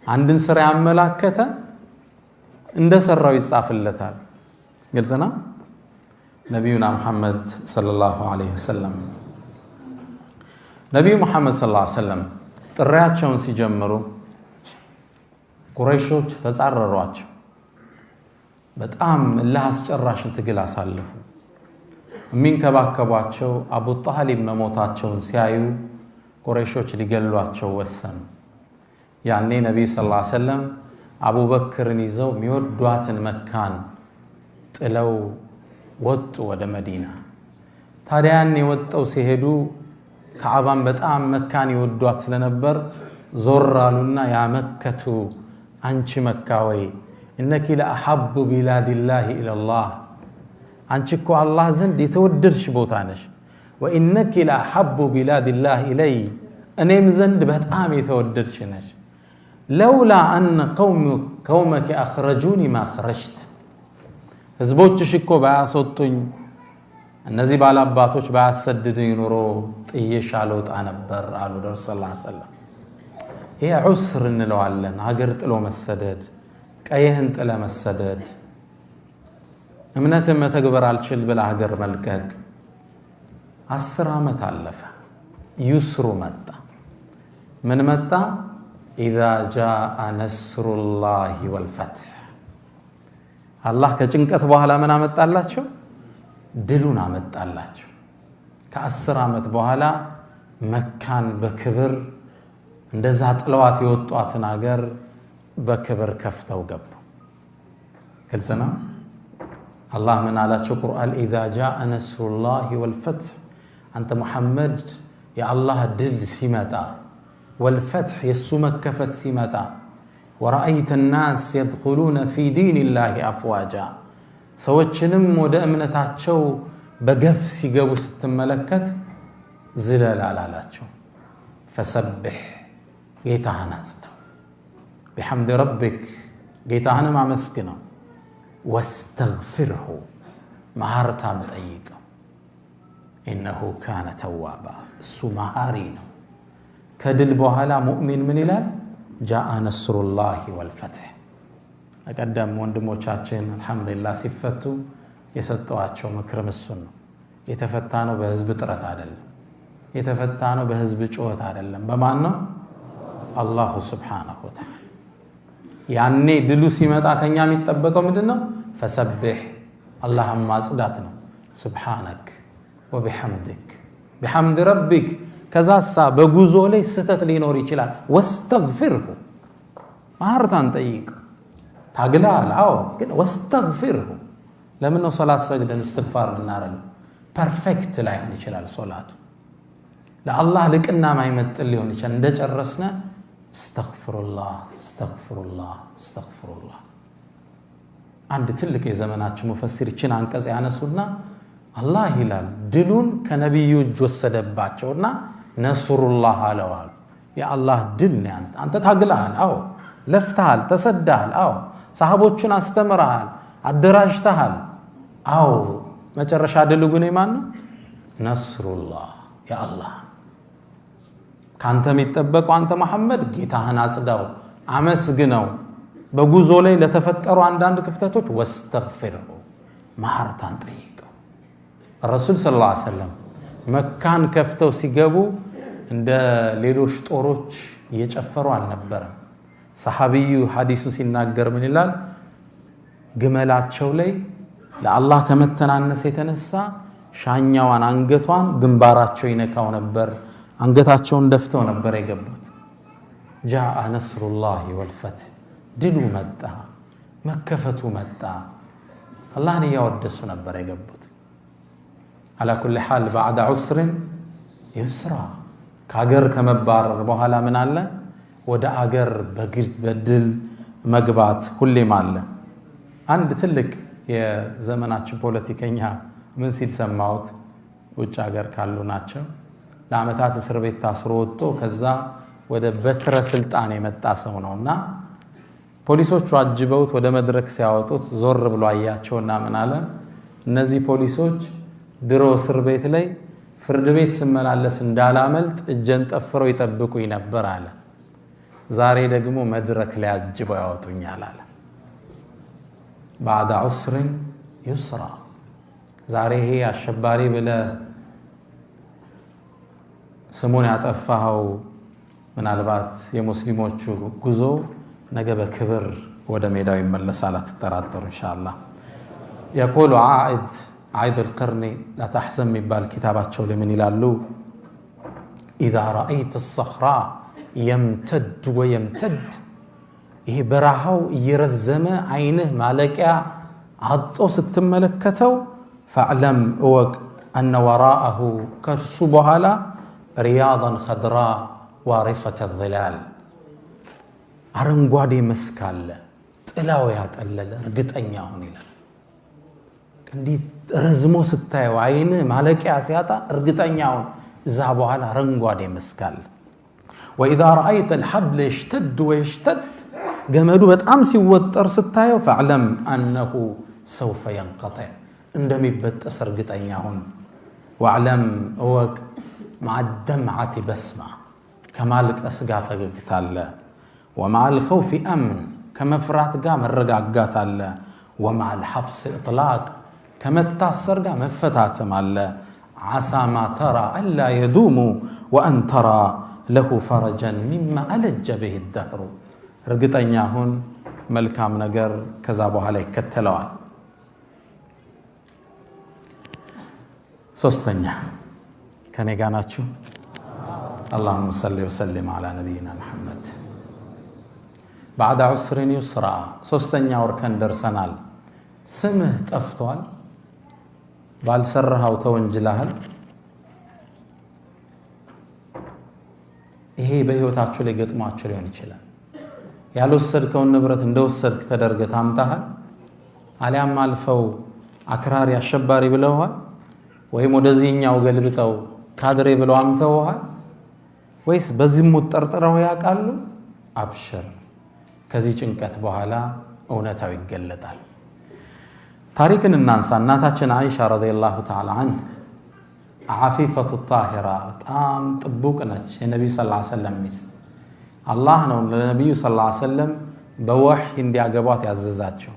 አንድን ስራ ያመላከተ እንደሰራው ይጻፍለታል ግልጽና ነብዩና መሐመድ ሰለላሁ ዐለይሂ ወሰለም ነብዩ መሐመድ ሰለላሁ ዐለይሂ ወሰለም ጥሪያቸውን ሲጀምሩ ቁረይሾች ተጻረሯቸው በጣም ለአስጨራሽ ትግል አሳለፉ የሚንከባከቧቸው አቡ ጣሊብ መሞታቸውን ሲያዩ ቁረይሾች ሊገሏቸው ወሰኑ ያኔ ነብዩ ሰለላሁ ዐለይሂ ወሰለም አቡበክርን ይዘው ሚወዷትን መካን ጥለው ወጡ ወደ መዲና ታዲያን የወጣው ሲሄዱ ከዓባን በጣም መካን ይወዷት ስለነበር ዞራሉና ያ መከቱ አንቺ መካወይ انك لاحب بلاد الله الى الله አንቺ እኮ አላህ ዘንድ የተወደድሽ ቦታ ነሽ وانك لاحب بلاد الله الي እኔም ዘንድ በጣም የተወደድሽ ነሽ لولا ان قومك اخرجوني ما خرجت ህዝቦችሽ እኮ ባያስወጡኝ እነዚህ ባላባቶች ባያሰደዱኝ ኑሮ ጥየሽ አልወጣ ነበር አሉ ረሱላህ ሰለላሁ ዐለይሂ ወሰለም ይሄ ዑስር እንለዋለን ሀገር ጥሎ መሰደድ ቀየህን ጥለ መሰደድ እምነትን መተግበር አልችል ብለ ሀገር መልቀቅ 10 ዓመት አለፈ ይስሩ መጣ ምን መጣ اذا جاء نصر الله والفتح አላህ ከጭንቀት በኋላ ምን አመጣላቸው ድሉን አመጣላቸው ከ10 ዓመት በኋላ መካን በክብር እንደዛ ጥለዋት የወጧትን ሀገር በክብር ከፍተው ገቡ ግልጽና አላህ ምን አላቸው ቁርአን اذا جاء نصر الله والفتح አንተ መሐመድ የአላህ ድል ሲመጣ والفتح የሱ መከፈት ሲመጣ ورأيت الناس يدخلون في دين الله أفواجا ሰዎችንም ወደ እምነታቸው በገፍ ሲገቡ ስትመለከት ዝለል አላላቸው فسبح ጌታህን አጽናው بحمد ربك ጌታህን ማመስግነው واستغفره መሐረታም ጠይቀው انه كان توابا እሱ መሐሪ ነው ከድል በኋላ ሙእሚን ምን ይላል جاء نصر الله والفتح አቀደም ወንድሞቻችን አልহামዱሊላህ ሲፈቱ የሰጠዋቸው ምክር መስን ነው የተፈታ ነው በህዝብ ጥረት አይደለም የተፈታነው በህዝብ ጩኸት አይደለም በማን ነው አላህ Subhanahu Wa Ta'ala ያኔ ድሉ ሲመጣ ከኛ የሚጠበቀው ምንድነው فسبح اللهم ማጽዳት ነው سبحانك وبحمدك بحمد ربك ከዛሳ በጉዞ ላይ ስተት ሊኖር ይችላል واستغفره ማህርታን ጠይቅ ታግላል አዎ ግን واستغفره ለምን ነው ሶላት ሰግደን استغفار እናረጋለን ፐርፌክት ላይሆን ይችላል ሶላቱ ለአላህ ልቅና ማይመጥል ሊሆን ይችላል እንደጨረስና استغفرullah استغفرullah استغفرullah አንድ ትልቅ የዘመናችን ሙፈሲር እቺን አንቀጽ ያነሱና አላህ ይላል ድሉን ከነብዩ እጅ ወሰደባቸውና ነስሩላህ አለዋል የአላህ ድል ነው አንተ ታግላል አዎ ለፍተሃል ተሰደሃል አዎ ሰሃቦችን አስተምረሃል አደራጅተሃል አዎ መጨረሻ ድሉ ግን ማን ነው ነስሩላህ ያአላህ ካንተ የሚጠበቀው አንተ መሐመድ ጌታህን አጽዳው አመስግነው በጉዞ ላይ ለተፈጠሩ አንዳንድ ክፍተቶች واستغفره ማህርታን ጠይቀው ረሱል ሰለላሁ ዐለይሂ ወሰለም መካን ከፍተው ሲገቡ እንደ ሌሎች ጦሮች እየጨፈሩ አልነበረም ሰሃቢዩ ሐዲሱ ሲናገር ምን ይላል ግመላቸው ላይ ለአላህ ከመተናነስ የተነሳ ሻኛዋን አንገቷን ግንባራቸው ይነካው ነበር አንገታቸውን ደፍተው ነበር የገቡት جاء نصر الله والفتح ድሉ መጣ መከፈቱ መጣ አላህን ያወደሱ ነበር የገቡት على كل حال بعد عسر يسرا ካገር ከመባረር በኋላ ምን አለ ወደ አገር በድል መግባት ሁሌም አለ አንድ ትልቅ የዘመናችን ፖለቲከኛ ምን ሲል ሰማሁት ውጭ አገር ካሉ ናቸው ለአመታት እስር ቤት ታስሮ ወጥቶ ከዛ ወደ በትረ ስልጣን የመጣ ሰው ነውና ፖሊሶቹ አጅበውት ወደ መድረክ ሲያወጡት ዞር ብሎ አያቸውና ምን አለ እነዚህ ፖሊሶች ድሮ እስር ቤት ላይ ፍርድ ቤት ስመላለስ እንዳላመልጥ እጀን ጠፍረው ይጠብቁኝ ነበር አለ ዛሬ ደግሞ መድረክ ላይ አጅበው ያወጡኛል አለ بعد عسر يسرا ዛሬ ይሄ አሸባሪ ብለ ስሙን ያጠፋው ምናልባት የሙስሊሞቹ ጉዞ ነገ በክብር ወደ ሜዳው ይመለሳል አትጠራጠሩ ኢንሻአላህ يقول عائد القرني لا تحزن مبال كتاباቸው ለምን ይላሉ اذا رايت الصخراء يمتد ويمتد ይሄ በረሃው እየረዘመ አይንህ ማለቂያ አጥቶ ስትመለከተው فاعلم اوق ان وراءه كرسو بحالا رياضا خضراء وارفة الظلال አረንጓዴ መስክ አለ ጥላው ያጠለለ እርግጠኛ ሆነ ይላል እንዴ ረዝሞ ስታየው አይን ማለቂያ ሲያጣ እርግጠኛ ሆነ እዛ በኋላ አረንጓዴ መስክ አለ واذا رايت الحبل يشتد ويشتد ገመዱ በጣም ሲወጠር ስታየው فاعلم انه سوف ينقطع እንደሚበጠስ እርግጠኛ ሆነ واعلم اوق مع الدمعه بسمه ከማልቀስ ጋር ፈገግታ አለ ومع الخوف امن كمفرات ጋር መረጋጋት አለ ومع الحبس اطلاق كمتاسر ጋር መፈታተም አለ عسى ما ترى الا يدوم وان ترى له فرجا مما الج به الدهر እርግጠኛ ሆን መልካም ነገር ከዛ በኋላ ይከተለዋል ሶስተኛ ከኔ ጋር ናችሁ اللهم صل وسلم على نبينا محمد بعد عسر يسرا ሶስተኛ ወርከን ደርሰናል ስምህ ጠፍቷል ባልሰራው ተወንጅላል ይሄ በህይወታችሁ ላይ ገጥሟችሁ ሊሆን ይችላል ያልወሰድከው ንብረት እንደወሰድክ ተደርገህ ታምጣሃል አሊያም አልፈው አክራሪ አሸባሪ ብለውሃል ወይም ወደዚህኛው ገልብጠው ካድሬ ብለው አምተውሃል ወይስ በዝሙት ጠርጥረው ያቃሉ አብሽር ከዚህ ጭንቀት በኋላ እውነታው ይገለጣል ታሪክን እናንሳ እናታችን አይሻ ረዲየላሁ ተዓላ ዐንሃ ዓፊፈቱ ጣሂራ በጣም ጥቡቅ ነች የነብዩ ሰለላሁ ዐለይሂ ወሰለም ሚስት አላህ ነው ለነብዩ ሰለላሁ ዐለይሂ ወሰለም በወህይ እንዲያገቧት ያዘዛቸው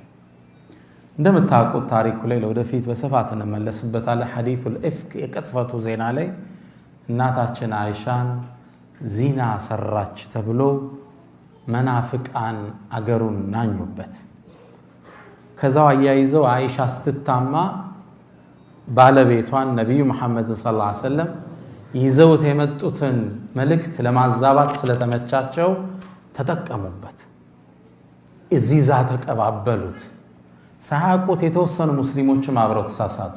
እንደምታውቁት ታሪኩ ላይ ለወደፊት በሰፋት እንመለስበታለን ሐዲሱል ኢፍክ የቅጥፈቱ ዜና ላይ እናታችን አይሻን ዚና ሰራች ተብሎ መናፍቃን አገሩን ናኙበት። ከዛው አያይዘው አይሻ ስትታማ ባለቤቷን ነብዩ መሐመድ ሰለላሁ ዐለይሂ ወሰለም ይዘውት የመጡትን መልእክት ለማዛባት ስለተመቻቸው ተጠቀሙበት። እዚዛ ተቀባበሉት። ሳያውቁት የተወሰኑ ሙስሊሞችም አብረው ተሳሳቱ።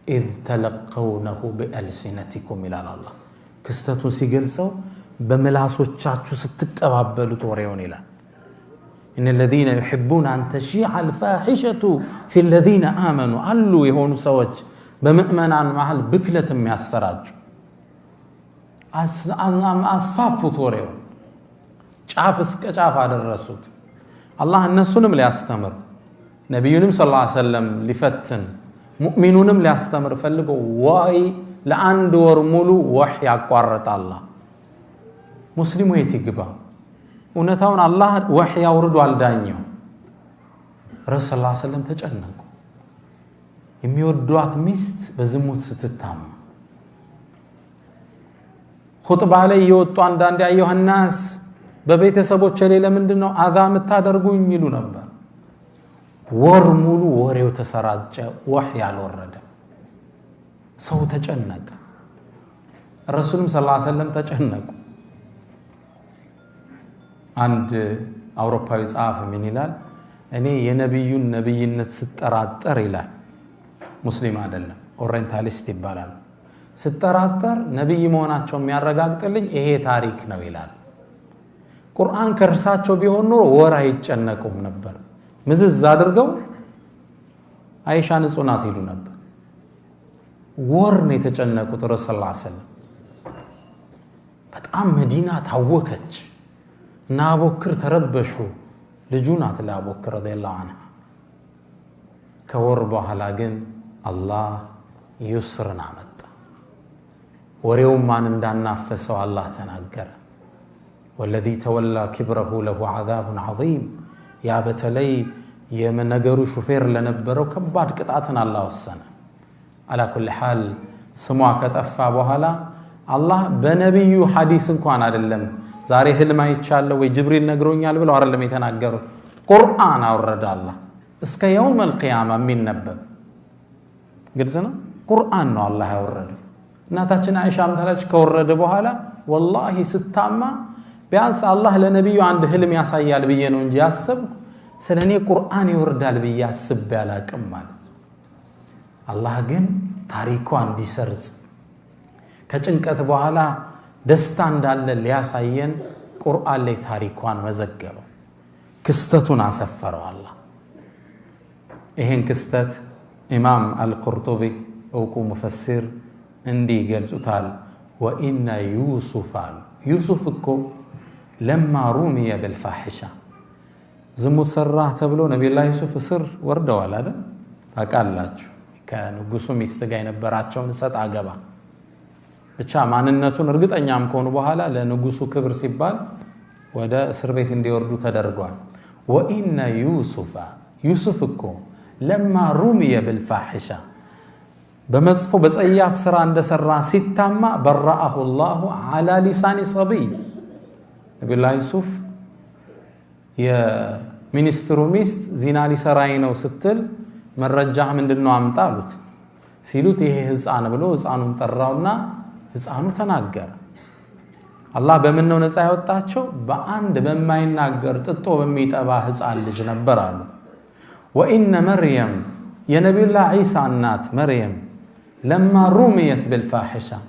إذ تلقونه بألسنتكم إلى الله ክስተቱን ሲገልጸው በመላሶቻችሁ ስትቀባበሉት ወሬውን ይላል። إن الذين يحبون أن تشيع الفاحشة في الذين آمنوا አሉ የሆኑ ሰዎች በምእመናን መሃል ብክለት የሚያሰራጩ አስፋፉት ወሬውን ጫፍ እስከ ጫፍ አደረሱት። አላህ እነሱንም ሊያስተምር ነብዩንም ሰለላሁ ዐለይሂ ወሰለም ሊፈትን ሙእሚኑንም ሊያስተምር ፈልጎ ዋይ ለአንድ ወር ሙሉ ወህይ ያቋርጣል። ሙስሊሙ የት ይግባ? እውነታውን አላህ ወህይ ያውርዱ አልዳኘው። ረሱል ሰለላሁ ዐለይሂ ወሰለም ተጨነቁ። የሚወዷት ሚስት በዝሙት ስትታማ ኹጥባ ላይ የወጡ አንዳንድ አዩሃ الناس በቤተሰቦች ላይ ለምንድነው አዛ የምታደርጉኝ ይሉ ነበር። ወር ሙሉ ወሬው ተሰራጨ፣ ወህይ አልወረደ። ሰው ተጨነቀ። ረሱልም ሰለላሁ ዐለይሂ ወሰለም ተጨነቁ። አንድ አውሮፓዊ ጻፍ ምን ይላል? እኔ የነብዩን ነብይነት ስጠራጠር ይላል። ሙስሊም አይደለም፣ ኦሪየንታሊስት ይባላል። ስጠራጠር ነብይ መሆናቸው የሚያረጋግጥልኝ ይሄ ታሪክ ነው ይላል። ቁርአን ከርሳቸው ቢሆን ኖሮ ወር አይጨነቁም ነበር። ምዝዝ አድርገው አይሻ ንጹህ ናት ይሉ ነበር። ወር ነው የተጨነቁት። ረሱል ሰለላሁ ዐለይሂ ወሰለም በጣም መዲና ታወከች እና አቡበክር ተረበሹ። ልጁ ናት ለአቡበክር ረዲየላሁ ዐንሁ። ከወር በኋላ ግን አላህ ይስርን አመጣ። ወሬው ማን እንዳናፈሰው አላህ ተናገረ። والذي تولى كبره له عذاب عظيم ያ በተለይ የመነገሩ ሹፌር ለነበረው ከባድ ቅጣትን አላህ ወሰነ። على كل حال ስሟ ከጠፋ በኋላ አላህ በነብዩ ሐዲስ እንኳን አይደለም ዛሬ ህልም አይቻለው ወይ ጅብሪል ነግሮኛል ብለው አይደለም የተናገሩት። ቁርአን አወረደ አላህ እስከ يوم القيامه የሚነበብ ግልጽ ነው። ቁርአን ነው አላህ ያወረደው። እናታችን አይሻም ተላች ከወረደ በኋላ والله ስታማ ቢያንስ አላህ ለነብዩ አንድ ህልም ያሳያል ብዬ ነው እንጂ ያሰብ ስለኔ ቁርአን ይወርዳል ብዬ ያስብ ያላቅም ማለት። አላህ ግን ታሪኳ እንዲሰርጽ ከጭንቀት በኋላ ደስታ እንዳለ ሊያሳየን ቁርአን ላይ ታሪኳን መዘገበው። ክስተቱን አሰፈረው አላህ። ይሄን ክስተት ኢማም አልቁርጡቢ እውቁ ሙፈሲር እንዲህ ገልጹታል። ወኢነ ዩሱፍ እኮ ለማ ሩሚየ بالفاحشه ዝሙት ሰራህ ተብሎ ነብዩላህ ዩሱፍ እስር ወርደዋል አይደል? ታውቃላችሁ። ከንጉሱ ሚስት ጋር የነበራቸውን ሰጣ ገባ ብቻ ማንነቱን እርግጠኛም ከሆኑ በኋላ ለንጉሱ ክብር ሲባል ወደ እስር ቤት እንዲወርዱ ተደርጓል። ወኢነ ዩሱፍ እኮ ለማ ሩሚየ بالفاحشه በመጽፎ በጸያፍ ስራ እንደሰራ ሲታማ በራአሁ الله على لسان صبي ነብዩላህ ዩሱፍ የሚኒስትሩ ሚስት ዚና ሊሰራይ ነው ስትል መረጃህ ምንድነው አምጣ አሉት። ሲሉት ይሄ ህፃን ብሎ ህፃኑን ጠራውና ህፃኑ ተናገረ። አላህ በምን ነው ነፃ ያወጣቸው? በአንድ በማይናገር ጥጦ በሚጠባ ህፃን ልጅ ነበር አሉ። ወኢነ መርየም የነብዩላህ ዒሳ እናት መርየም ለማ ሩሚየት بالفاحشه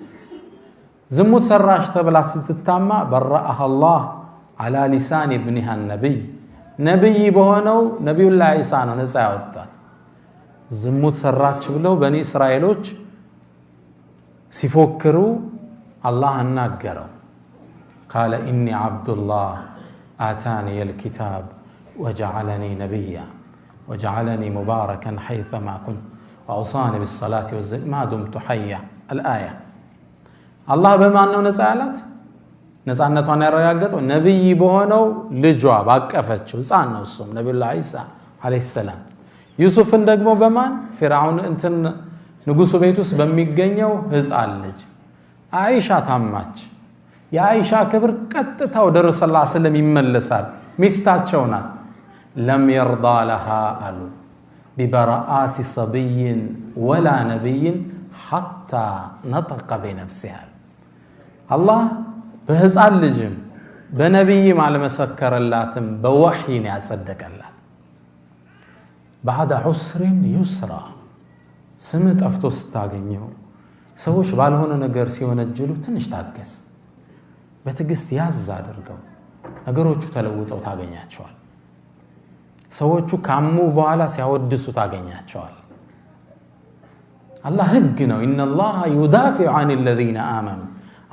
ዝሙት ሰራሽ ተብላ ስትታማ በራአህ الله على لسان ابنها النبي ነብይ በሆነው ነብዩላህ ዒሳ ነው ነፃ ያወጣል። ዝሙት ሰራች ብለው በኒ እስራኤሎች ሲፎክሩ አላህ አናገረው። قال اني عبد الله آتاني الكتاب وجعلني نبيا وجعلني مباركا حيثما كنت وأوصاني بالصلاة والزكاة ما دمت حيا الآية الله بما أنه نزالت ነፃነቷን ያረጋገጠው ነብይ በሆነው ልጇ ባቀፈችው ህፃን ነው እሱም ነብዩላህ ዒሳ አለይሂ ሰላም። ዩሱፍን ደግሞ በማን ፊርዓውን እንትን ንጉሱ ቤት ውስጥ በሚገኘው ህፃን ልጅ አይሻ ታማች። የአይሻ ክብር ቀጥታ ወደ ረሱል ሰለላሁ ዐለይሂ ወሰለም ይመለሳል። ሚስታቸው ናት። ለም የርዳ ለሃ አሉ ቢበራአት ሰብይን ወላ ነቢይን ሐታ ነጠቀ ቢነፍሲሃ። አላህ በህፃን ልጅም በነቢይም አልመሰከረላትም፣ በወሕይን ያጸደቀላት። ባዕደ ዑስሪን ዩስራ። ስም ጠፍቶ ስታገኘው፣ ሰዎች ባልሆነ ነገር ሲወነጅሉ ትንሽ ታገስ፣ በትዕግስት ያዝ አድርገው፣ ነገሮቹ ተለውጠው ታገኛቸዋል። ሰዎቹ ካሙ በኋላ ሲያወድሱ ታገኛቸዋል። አላህ ህግ ነው። ኢነላህ ዩዳፊዑ ዐን ለዚነ አመኑ።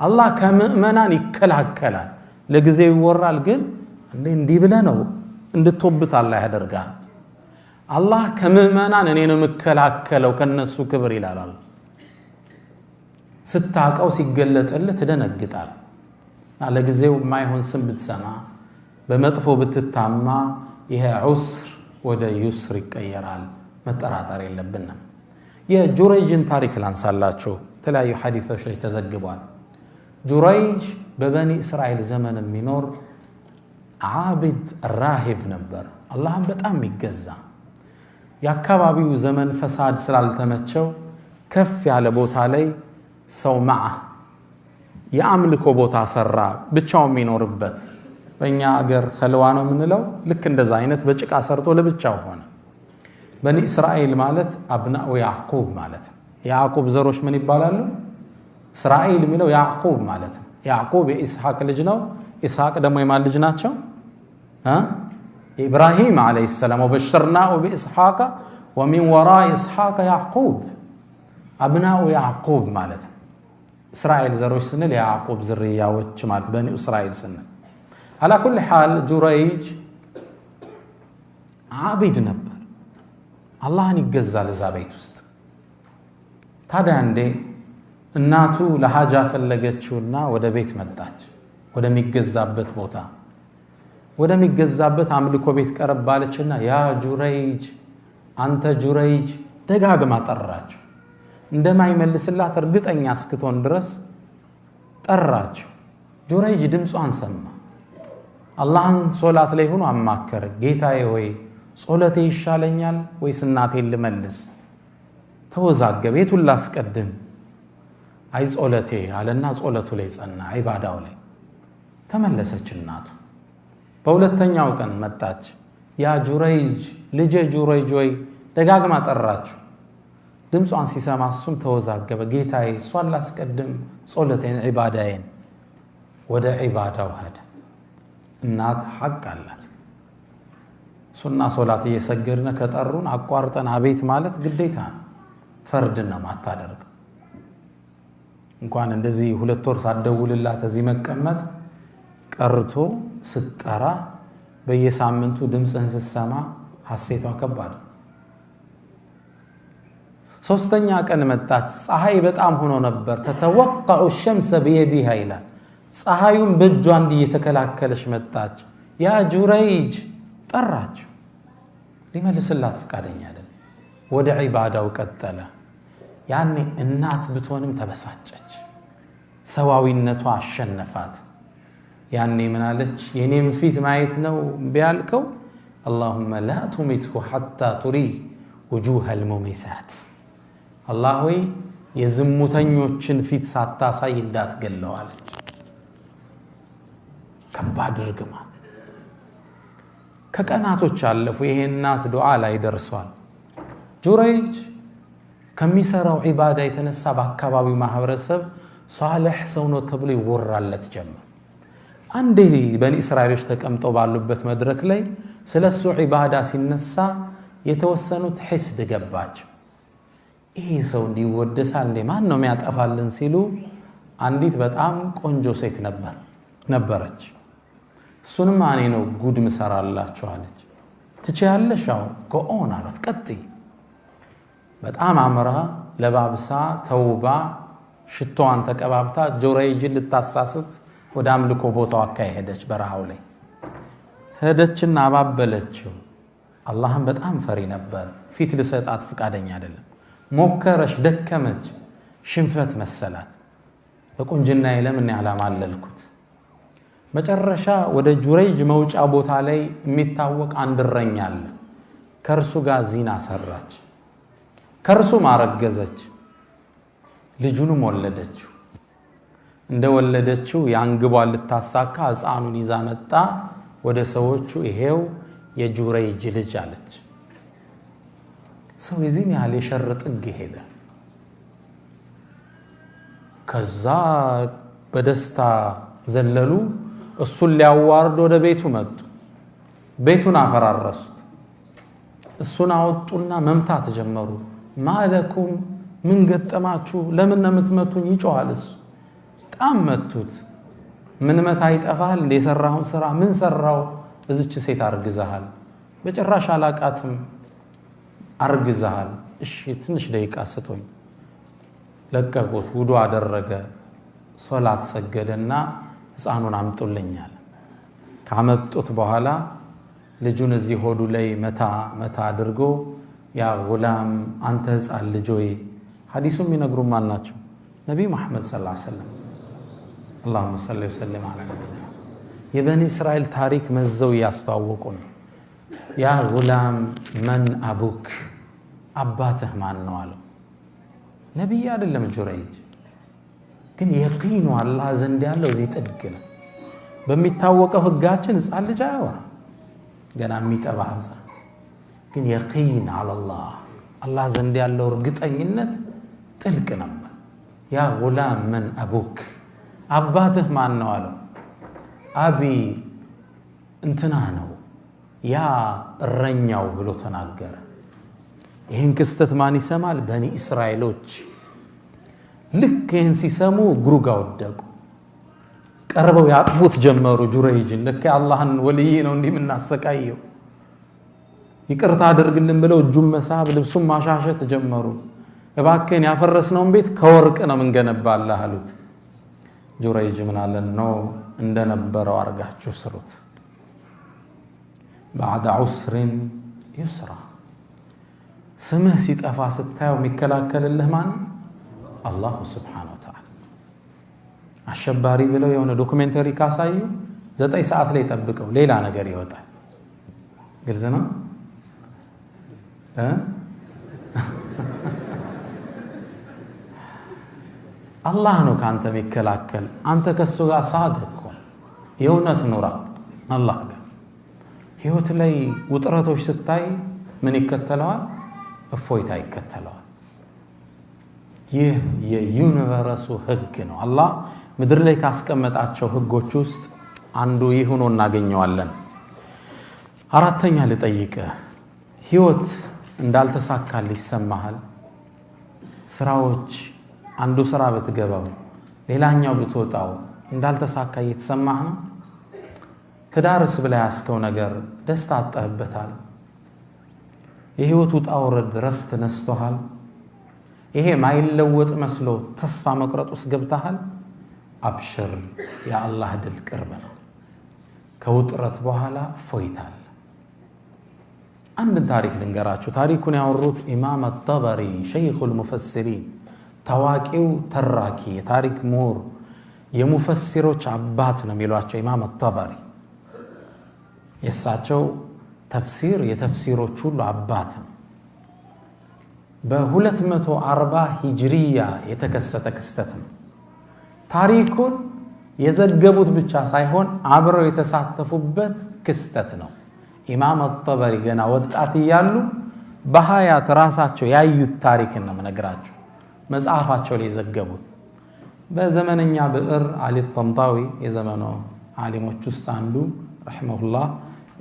አላህ ከምእመናን ይከላከላል። ለጊዜው ይወራል፣ ግን እንዲህ ብለህ ነው እንድትወብት አላህ ያደርጋል። አላህ ከምእመናን እኔ ነው የምከላከለው ከነሱ ክብር ይላል። ስታቀው ሲገለጥልህ ትደነግጣል። ለጊዜው የማይሆን ስም ብትሰማ፣ በመጥፎ ብትታማ፣ ይሄ ዑስር ወደ ዩስር ይቀየራል። መጠራጠር የለብንም። የጁረይጅን ታሪክ ላንሳላችሁ። የተለያዩ ሐዲሶች ላይ ተዘግቧል። ጁረይጅ በበኒ እስራኤል ዘመን የሚኖር ዓቢድ ራሂብ ነበር። አላህን በጣም የሚገዛ። የአካባቢው ዘመን ፈሳድ ስላልተመቸው ከፍ ያለ ቦታ ላይ ሰው ማዓ የአምልኮ ቦታ ሰራ፣ ብቻው የሚኖርበት። በእኛ አገር ኸልዋ ነው የምንለው። ልክ እንደዛ አይነት በጭቃ ሰርቶ ለብቻው ሆነ። በኒ እስራኤል ማለት አብናኡ ያዕቁብ ማለት ነው። የያዕቁብ ዘሮች ምን ይባላሉ? እስራኤል የሚለው ያዕቁብ ማለት ነው። ያዕቁብ የኢስሐቅ ልጅ ነው። ኢስሐቅ ደግሞ የማን ልጅ ናቸው? ኢብራሂም ዓለይሂ ሰላም። ወበሸርናሁ ቢኢስሐቅ ወሚን ወራኢ ኢስሐቅ ያዕቁብ። አብናኡ ያዕቁብ ማለት ነው። እስራኤል ዘሮች ስንል የያዕቁብ ዝርያዎች ማለት በኒ እስራኤል ስንል። አላ ኩል ሓል ጁረይጅ ዓቢድ ነበር። አላህን ይገዛል እዛ ቤት ውስጥ። ታዲያ እንዴ እናቱ ለሃጃ ፈለገችውና ወደ ቤት መጣች። ወደሚገዛበት ቦታ ወደሚገዛበት አምልኮ ቤት ቀረብ ባለችና ያ ጁረይጅ፣ አንተ ጁረይጅ ደጋግማ ጠራችው። እንደማይመልስላት እርግጠኛ እስክትሆን ድረስ ጠራችው። ጁረይጅ ድምጿን ሰማ። አላህን ሶላት ላይ ሆኖ አማከረ። ጌታዬ ሆይ ጾለቴ ይሻለኛል ወይስ እናቴን ልመልስ? ተወዛገበ። የቱን ላስቀድም? አይ ጾለቴ አለና ጾለቱ ላይ ጸና፣ ዒባዳው ላይ ተመለሰች እናቱ። በሁለተኛው ቀን መጣች። ያ ጁረይጅ ልጄ ጁረይጅ ወይ ደጋግማ ጠራችው። ድምጿን ሲሰማ እሱም ተወዛገበ። ጌታዬ እሷን ላስቀድም ጾለቴን ዒባዳዬን? ወደ ዒባዳው ሄደ። እናት ሐቅ አላት። ሱና ሶላት እየሰገድነ ከጠሩን አቋርጠን አቤት ማለት ግዴታ ነው። ፈርድን ነው ማታደርግ። እንኳን እንደዚህ 2 ወር ሳትደውልላት እዚህ መቀመጥ ቀርቶ ስትጠራ በየሳምንቱ ድምፅህን ስትሰማ ሐሴቷ ከባድ። ሶስተኛ ቀን መጣች። ፀሐይ በጣም ሆኖ ነበር። ተተወቀዑ الشمس بيدها ይላል። ፀሐዩን በእጇ እየተከላከለች መጣች። ያ ጁረይጅ ጠራችው። ሊመልስላት ፈቃደኛ አይደለም። ወደ ዒባዳው ቀጠለ። ያኔ እናት ብትሆንም ተበሳጨች። ሰዋዊነቷ አሸነፋት። ያኔ ምን አለች? የኔም ፊት ማየት ነው ቢያልከው اللهم لا تمته حتى تري وجوه المميسات። አላህ ሆይ የዝሙተኞችን ፊት ሳታሳይ እንዳትገለው አለች። ከባድ ርግማን። ከቀናቶች አለፉ። ይሄ እናት ዱዓ ላይ ደርሷል። ጁረይጅ ከሚሰራው ዒባዳ የተነሳ በአካባቢው ማህበረሰብ ሷሊህ ሰው ነው ተብሎ ይወራለት ጀመር። አንዴ በኒ እስራኤሎች ተቀምጠው ባሉበት መድረክ ላይ ስለሱ ዒባዳ ሲነሳ የተወሰኑት ሒስድ ገባቸው። ይሄ ሰው እንዲወደሳል እንዴ? ማን ነው የሚያጠፋልን ሲሉ አንዲት በጣም ቆንጆ ሴት ነበረች። እሱንም እኔ ነው ጉድ ምሰራላችሁ አለች። ትችያለሽ? አዎ ጎኦን አሏት። ቀጥይ። በጣም አምራ ለባብሳ ተውባ ሽቶዋን ተቀባብታ ጁረይጅን ልታሳስት ወደ አምልኮ ቦታው አካሄደች። በረሃው ላይ ሄደችና አባበለችው። አላህን በጣም ፈሪ ነበር። ፊት ልሰጣት ፈቃደኛ አይደለም። ሞከረች፣ ደከመች፣ ሽንፈት መሰላት። በቁንጅናዬ ለምን ያላማለልኩት መጨረሻ ወደ ጁረይጅ መውጫ ቦታ ላይ የሚታወቅ አንድ እረኛ አለ ከርሱ ጋር ዚና ሰራች ከርሱ ማረገዘች ልጁንም ወለደችው እንደወለደችው ያንግቧል ልታሳካ ሕፃኑን ይዛ መጣ ወደ ሰዎቹ ይሄው የጁረይጅ ልጅ አለች ሰው የዚህን ያህል የሸር ጥግ ሄደ ከዛ በደስታ ዘለሉ እሱን ሊያዋርዱ ወደ ቤቱ መጡ ቤቱን አፈራረሱት እሱን አወጡና መምታት ጀመሩ ማለኩም ምን ገጠማችሁ ለምን ነው የምትመቱኝ ይጮሃል እሱ በጣም መቱት ምን መታ ይጠፋል እንደ የሰራውን ስራ ምን ሰራው እዚች ሴት አርግዛሃል በጭራሽ አላቃትም አርግዛሃል እሺ ትንሽ ደቂቃ ስቶኝ ለቀቁት ውዱ አደረገ ሶላት ሰገደና ሕፃኑን አምጡልኛል ካመጡት በኋላ ልጁን እዚህ ሆዱ ላይ መታ አድርጎ ያ ጉላም አንተ ሕፃን ልጅ ሆይ ሐዲሱም ይነግሩ ማን ናቸው ነብይ መሐመድ ሰለላሁ ዐለይሂ ወሰለም اللهم صل وسلم على نبينا የበኒ እስራኤል ታሪክ መዘው ያስተዋወቁ ነው ያ ጉላም من ابوك አባትህ ማን ነው አለው ነብይ አይደለም ጁረይጅ ግን የቂኑ አላህ ዘንድ ያለው እዚህ ጥግ ነው በሚታወቀው ህጋችን ሕፃን ልጅ አይወራ ገና የሚጠባ ሕፃን ግን የቂን አላህ አላህ ዘንድ ያለው እርግጠኝነት ጥልቅ ነበር ያ ጉላም من ابوك አባትህ ማን ነው አለው አቢ እንትና ነው ያ እረኛው ብሎ ተናገረ ይሄን ክስተት ማን ይሰማል በኒ እስራኤሎች ልክ ይሄን ሲሰሙ ግሩጋ ወደቁ ቀርበው ያጥፉት ጀመሩ ጁረይጅን ለካ አላህን ወልይ ነው እንደምናሰቃየው ይቅርታ አድርግልን ብለው እጁን መሳብ ልብሱን ማሻሸት ጀመሩ እባከን ያፈረስነውን ቤት ከወርቅ ነው ምንገነባላህ አሉት ጁረይጅ ምን አለ ነው እንደነበረው አርጋችሁ ስሩት بعد عسر يسرا ስምህ ሲጠፋ ስታየው የሚከላከልልህ ማን አላህ Subhanahu Wa Ta'ala አሸባሪ ብለው የሆነ ዶክመንተሪ ካሳዩ 9 ሰዓት ላይ ጠብቀው ሌላ ነገር ይወጣል ግልጽ ነው አላህ ነው ካንተ የሚከላከል አንተ ከሱ ጋር ሳድቅ የእውነት ኑራ አላህ ጋር ህይወት ላይ ውጥረቶች ስታይ ምን ይከተለዋል እፎይታ ይከተለዋል ይህ የዩኒቨርሱ ህግ ነው አላህ ምድር ላይ ካስቀመጣቸው ህጎች ውስጥ አንዱ ይሁን እናገኘዋለን አራተኛ ልጠይቅ ህይወት እንዳልተሳካል ይሰማሃል ስራዎች አንዱ ስራ በትገባው ሌላኛው ብትወጣው እንዳልተሳካ እየተሰማህ ነው ትዳርስ ብላ ያስከው ነገር ደስታ አጣህበታል የህይወቱ ጣውረድ ረፍት ነስቶሃል ይሄ ማይለወጥ መስሎ ተስፋ መቅረጥ ውስጥ ገብተሃል አብሽር ያ አላህ ድል ቅርብ ነው ከውጥረት በኋላ ፎይታል አንድ ታሪክ ልንገራችሁ ታሪኩን ያወሩት ኢማም አጠበሪ ሸይኹል ሙፈሲሪን ታዋቂው ተራኪ የታሪክ ምሁር የሙፈሲሮች አባት ነው የሚሏቸው ኢማም አጠበሪ የሳቸው ተፍሲር የተፍሲሮች ሁሉ አባት ነው በ240 ሂጅሪያ የተከሰተ ክስተት ነው ታሪኩን የዘገቡት ብቻ ሳይሆን አብረው የተሳተፉበት ክስተት ነው ኢማም አጠበሪ ገና ወጣት ይያሉ በሐያት ራሳቸው ያዩት ታሪክ ነው መነግራችሁ መጽሐፋቸው ላይ ዘገቡት በዘመነኛ ብዕር አሊ ጠንጣዊ የዘመኑ ዓሊሞች ውስጥ አንዱ ረሂመሁላህ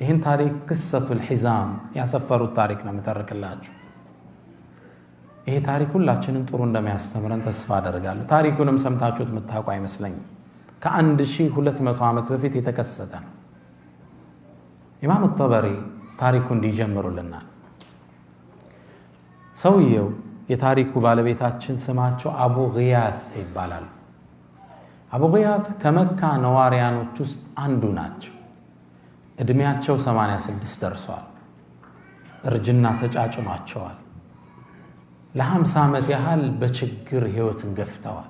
ይህን ታሪክ ቅሰቱል ሒዛም ያሰፈሩት ታሪክ ነው መተረክላችሁ ይሄ ታሪክ ሁላችንም ጥሩ እንደሚያስተምረን ተስፋ አደርጋለሁ ታሪኩንም ሰምታችሁት መታወቁ አይመስለኝም ከ1200 ዓመት በፊት የተከሰተ ነው ኢማም አጠበሪ ታሪኩን እንዲጀምሩልናል ሰውየው የታሪኩ ባለቤታችን ስማቸው አቡ ግያት ይባላል አቡ ግያት ከመካ ነዋሪያኖች ውስጥ አንዱ ናቸው እድሜያቸው 86 ደርሷል እርጅና ተጫጭኗቸዋል ለ50 ዓመት ያህል በችግር ህይወትን ገፍተዋል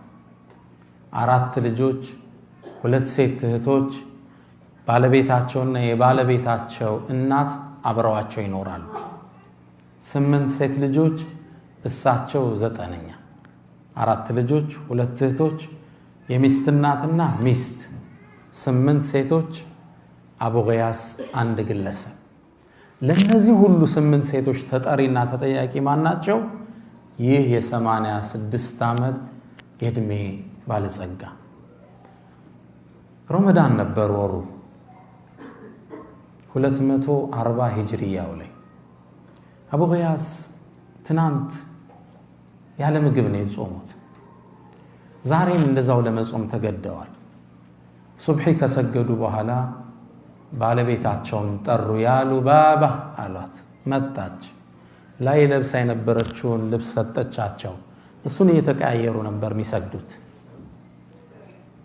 4 ልጆች 2 ሴት እህቶች ባለቤታቸውና የባለቤታቸው እናት አብረዋቸው ይኖራሉ 8 ሴት ልጆች እሳቸው 9ኛ 4 ልጆች 2 እህቶች የሚስት እናትና ሚስት 8 ሴቶች አቡ ጊያስ አንድ ግለሰብ ለነዚህ ሁሉ 8 ሴቶች ተጠሪና ተጠያቂ ማን ናቸው ይህ የ86 ዓመት የእድሜ ባለጸጋ ረመዳን ነበር ወሩ 240 ሂጅሪያው ላይ አቡ ጊያስ ትናንት ያለ ምግብ ነው የጾሙት ዛሬም እንደዛው ለመጾም ተገደዋል ሱብሒ ከሰገዱ በኋላ ባለቤታቸውን ጠሩ ያሉ ባባ አሏት መጣች ላይ ለብሳ የነበረችውን ልብስ ሰጠቻቸው እሱን እየተቀያየሩ ነበር የሚሰግዱት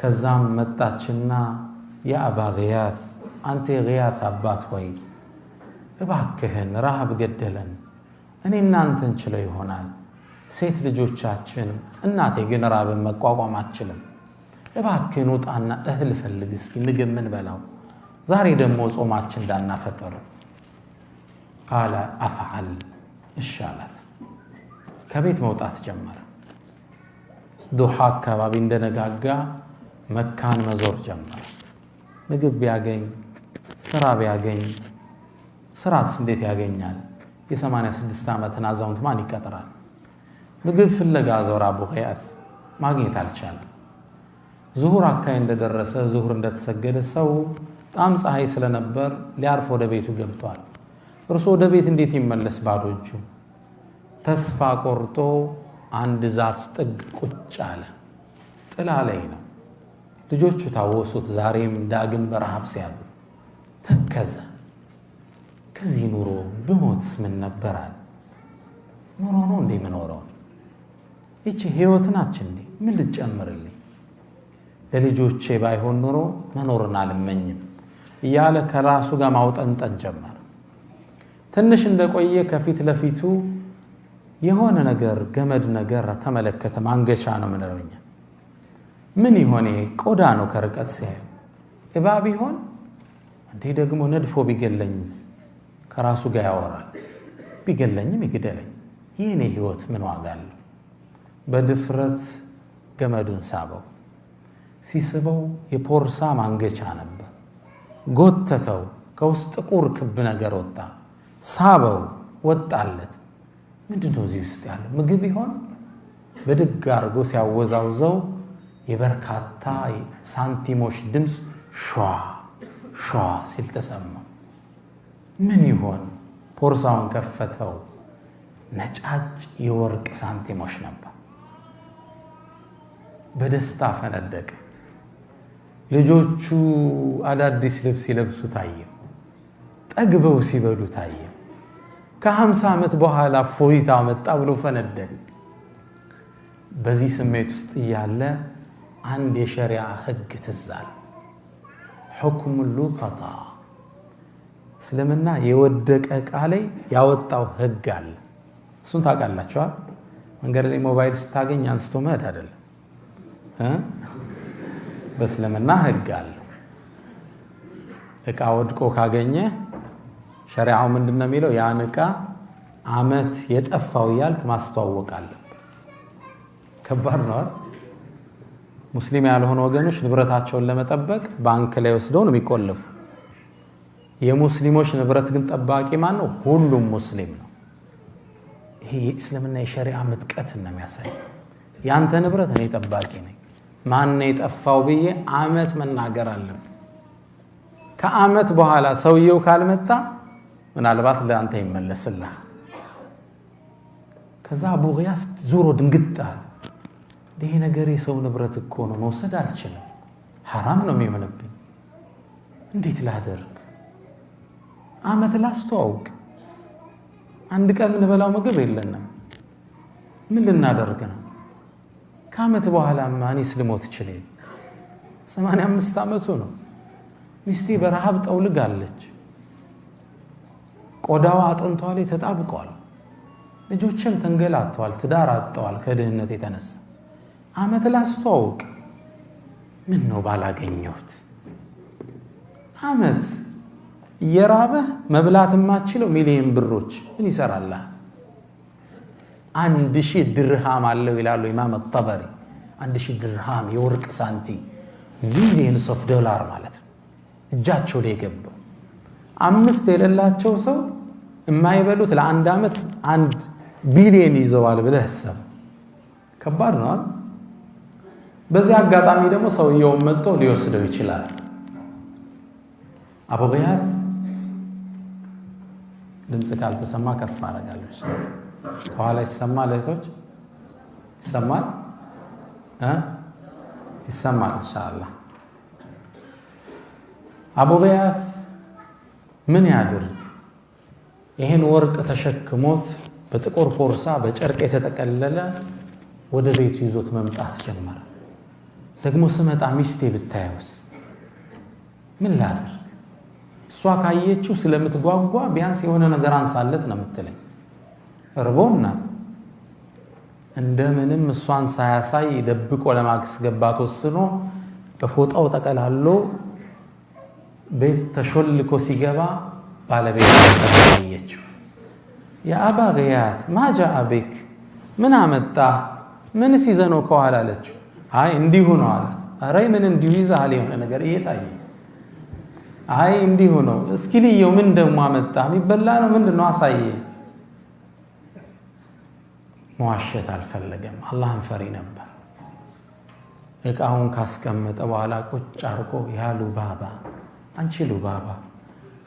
ከዛም መጣችና ያ አባ ጊያስ አንተ ጊያስ አባት ሆይ እባክህን ረሃብ ገደለን እኔ እናንተን ችለው ይሆናል ሴት ልጆቻችን እናቴ ግን ራብን መቋቋም አትችልም እባክህን ውጣና እህል ፈልግ እስኪ ምግብ ምን በላው ዛሬ ደግሞ ጾማችን እንዳናፈጥር قال افعل الشالات ከቤት መውጣት ጀመረ ዱሃ አካባቢ እንደነጋጋ መካን መዞር ጀመረ ምግብ ቢያገኝ ስራ ቢያገኝ ስራስ እንዴት ያገኛል የ86 ዓመትን አዛውንት ማን ይቀጥራል ምግብ ፍለጋ ዞር አቡ ጊያስ ማግኘት አልቻለም ዙሁር አካባቢ እንደደረሰ ዙሁር እንደተሰገደ ሰው ጣም ፀሐይ ስለነበር ሊያርፍ ወደ ቤቱ ገብቷል እርሱ ወደ ቤት እንዴት ይመለስ ባዶ እጁ ተስፋ ቆርጦ አንድ ዛፍ ጥግ ቁጭ አለ ጥላ ላይ ነው ልጆቹ ታወሱት ዛሬም ዳግም በረሃብ ሲያዱ ተከዘ ከዚህ ኑሮ ብሞትስ ምን ነበራል ኑሮ ነው እንዴ ምኖረው እቺ ህይወት ናች እንዴ ምን ልጨምርልኝ ለልጆቼ ባይሆን ኑሮ መኖርን አልመኝም እያለ ከራሱ ጋር ማውጠንጠን ጀመረ ትንሽ እንደቆየ ከፊት ለፊቱ የሆነ ነገር ገመድ ነገር ተመለከተ ማንገቻ ነው ምንለውኛ ምን ይሆን ቆዳ ነው ከርቀት ሲያይ እባብ ይሆን እንዴ ደግሞ ነድፎ ቢገለኝስ ከራሱ ጋር ያወራል ቢገለኝም ይግደለኝ የኔ ህይወት ምን ዋጋ አለው በድፍረት ገመዱን ሳበው ሲስበው የፖርሳ ማንገቻ ነበር ጎተተው ከውስጥ ጥቁር ክብ ነገር ወጣ ሳበው ወጣለት ምንድነው እዚህ ውስጥ ያለው ምግብ ይሆን በድግ አርጎ ሲያወዛውዘው የበርካታ ሳንቲሞች ድምጽ ሿ ሿ ሲል ተሰማ ምን ይሆን ፖርሳውን ከፈተው ነጫጭ የወርቅ ሳንቲሞች ነበር በደስታ ፈነደቀ ልጆቹ አዳዲስ ልብስ ይለብሱ ታየ ጠግበው ሲበሉ ታየ ከ50 ዓመት በኋላ ፎይታ መጣ ብሎ ፈነደቀ በዚህ ስሜት ውስጥ ያለ አንድ የሸሪዓ ህግ ትዛል ሁክሙ ሉቀጣ ስለምና የወደቀ ቃል ያወጣው ህግ አለ እሱን ታውቃላችሁ መንገድ ላይ ሞባይል ስታገኝ አንስቶ መሄድ አይደለም በእስልምና ህግ አለ እቃ ወድቆ ካገኘ ሸሪዓው ምንድነው የሚለው ያን እቃ አመት የጠፋው ያልክ ማስተዋወቅ አለ ከባድ ነው ሙስሊም ያልሆኑ ወገኖች ንብረታቸውን ለመጠበቅ ባንክ ላይ ወስደው ነው የሚቆልፉ የሙስሊሞች ንብረት ግን ጠባቂ ማን ነው ሁሉም ሙስሊም ነው ይሄ እስልምና የሸሪዓ ምጥቀት ነው የሚያሳይ ያንተ ንብረት እኔ ጠባቂ ነኝ ማን ነው የጠፋው ብዬ አመት መናገር አለብኝ ከአመት በኋላ ሰውየው ካልመጣ ምናልባት ለአንተ ይመለስልህ ከዛ አቡ ጊያስ ዙሮ ድንግጣል ይሄ ነገር የሰው ንብረት እኮ ነው መውሰድ አልችልም حرام ነው የሚሆንብኝ እንዴት ላደርግ አመት ላስተዋውቅ አንድ ቀን ምን በላው ምግብ የለንም ምን ልናደርግ ነው ከአመት በኋላ ማን ይስልሞት ይችላል 85 አመቱ ነው ሚስቴ በረሃብ ጠውልጋለች ቆዳዋ አጥንቷ ላይ ተጣብቋል ልጆችም ተንገላተዋል ትዳር አጥተዋል ከድህነት የተነሳ አመት ላስተዋውቅ ምን ነው ባላገኘሁት አመት የራበህ መብላት ማችለው ሚሊዮን ብሮች ምን ይሰራል 1000 ድርሃም አለው ይላሉ ኢማም አልጠበሪ 1000 ድርሃም የወርቅ ሳንቲ ሚሊዮንስ ኦፍ ዶላር ማለት እጃቸው ላይ ገባው 5 የሌላቸው ሰው የማይበሉት ለአንድ አመት 1 ቢሊዮን ይዘዋል ብለህ አሰብ ከባድ ነው በዚህ አጋጣሚ ደግሞ ሰውየው መጥቶ ሊወስደው ይችላል አቡ ጊያት ድምጽ ካልተሰማ ከፍ አደርጋለሁ ከኋላ ይሰማል እህቶች ይሰማል ይሰማል ኢንሻአላህ አቡ ጊያት ምን ያድርግ ይሄን ወርቅ ተሸክሞት በጥቁር ፖርሳ በጨርቅ የተጠቀለለ ወደ ቤቱ ይዞት መምጣት ጀመረ ደግሞ ስመጣ ሚስቴ ብታየውስ ምን ላድርግ እሷ ካየችው ስለምትጓጓ ቢያንስ የሆነ ነገር አንሳለት ነው የምትለኝ እርቦና እንደምንም እሷን ሳያሳይ ደብቆ ለማስገባት ወስኖ በፎጣው ተቀላሎ ቤት ተሾልኮ ሲገባ ባለቤቱ ተቀየችው ያ አባ ጊያት ማጃ አቢክ ምን አመጣ ምን ሲዘነው ከኋላ አለችው አይ እንዲሁ ነው አለ አረ ምን እንዲሁ ይዛል የሆነ ነገር እየታየ አይ እንዲሁ ነው እስኪ ልየው ምን ደሞ አመጣ የሚበላ ነው ምንድነው አሳየ መዋሸት አልፈለገም አላህን ፈሪ ነበር እቃውን ካስቀመጠ በኋላ ቁጭ አርቆ ያሉ ባባ አንቺ ሉባባ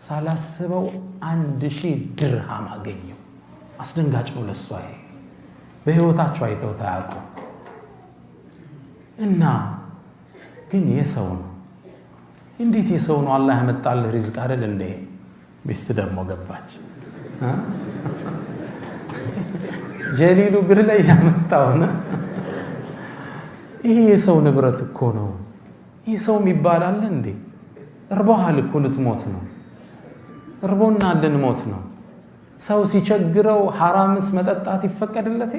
ሳላስበው 1000 ድርሃም አገኘው አስደንጋጭ ነው ለሷ በህይወታቸው አይተው ታያቁ እና ግን የሰው ነው እንዴት የሰው ነው አላህ ያመጣልህ ሪዝቅ አይደል እንዴ ሚስት ደግሞ ገባች ጀሊሉ ግር ላይ ያመጣውና ይሄ የሰው ንብረት እኮ ነው ይሄ ሰው ይባላል እንዴ እርባሃል እኮ ልትሞት ነው እርቦና ልንሞት ነው ሰው ሲቸግረው ሐራምስ መጠጣት ይፈቀድለቴ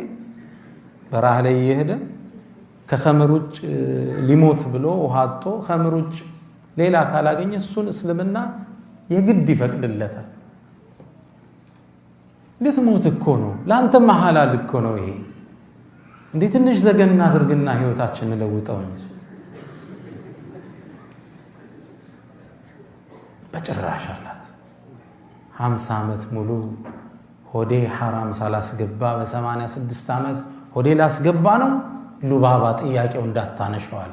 በራህ ላይ ይሄደ ከኸምሩጭ ሊሞት ብሎ ወሃቶ ኸምሩጭ ሌላ ካላገኘ እሱን እስልምና የግድ ይፈቅድለታል ልትሞት እኮ ነው ላንተ መሐላል እኮ ነው ይሄ እንዴ ትንሽ ዘገና አድርግና ህይወታችንን ለውጠው እንጂ በጭራሽ አላት 50 አመት ሙሉ ሆዴ ሐራም ሳላስገባ በ86 አመት ሆዴ ላስገባ ነው ሉባባ ጥያቄው እንዳታነሽው አለ